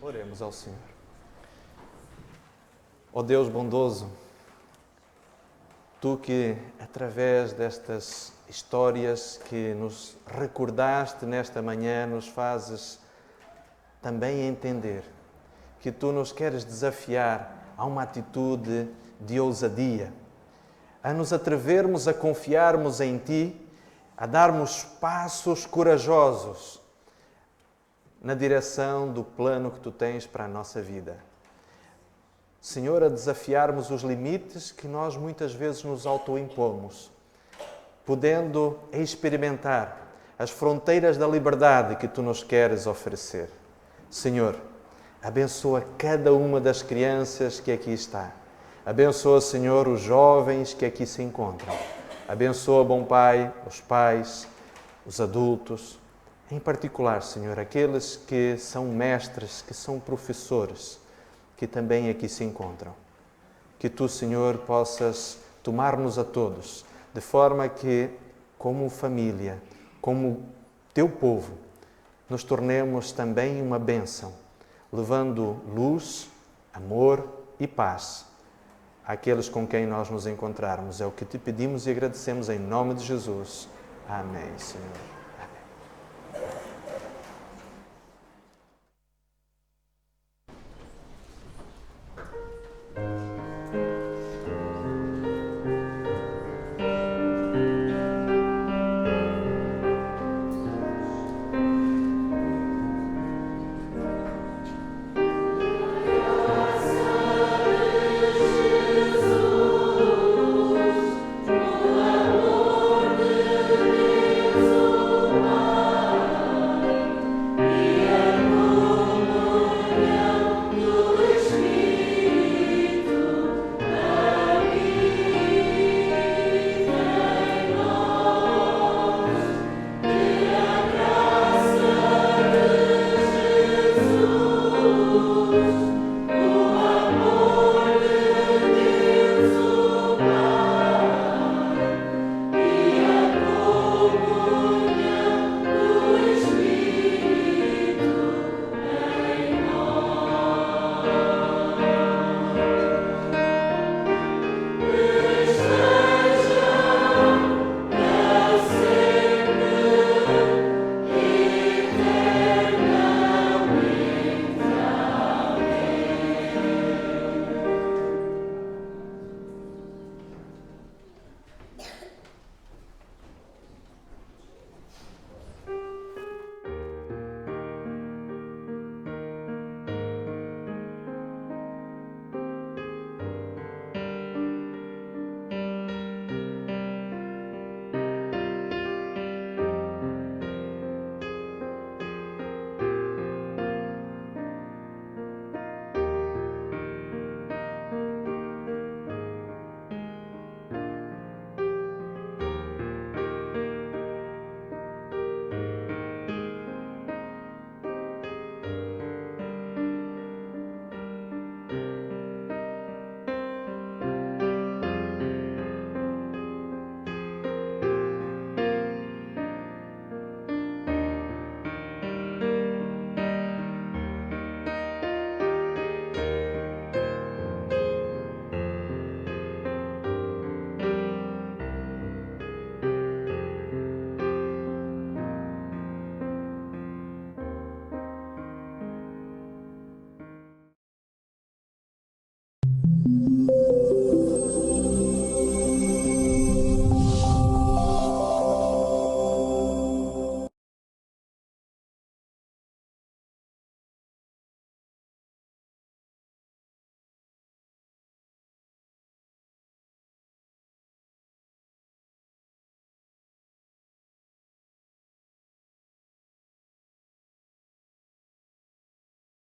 Oremos ao Senhor. Ó Deus bondoso, Tu que, através destas histórias que nos recordaste nesta manhã, nos fazes também entender que Tu nos queres desafiar a uma atitude de ousadia, a nos atrevermos a confiarmos em Ti, a darmos passos corajosos na direção do plano que Tu tens para a nossa vida. Senhor, a desafiarmos os limites que nós muitas vezes nos autoimpomos, podendo experimentar as fronteiras da liberdade que Tu nos queres oferecer. Senhor, abençoa cada uma das crianças que aqui está. Abençoa, Senhor, os jovens que aqui se encontram. Abençoa, bom Pai, os pais, os adultos, em particular, Senhor, aqueles que são mestres, que são professores, que também aqui se encontram. Que Tu, Senhor, possas tomar-nos a todos, de forma que, como família, como Teu povo, nos tornemos também uma bênção, levando luz, amor e paz àqueles com quem nós nos encontrarmos. É o que Te pedimos e agradecemos em nome de Jesus. Amém, Senhor.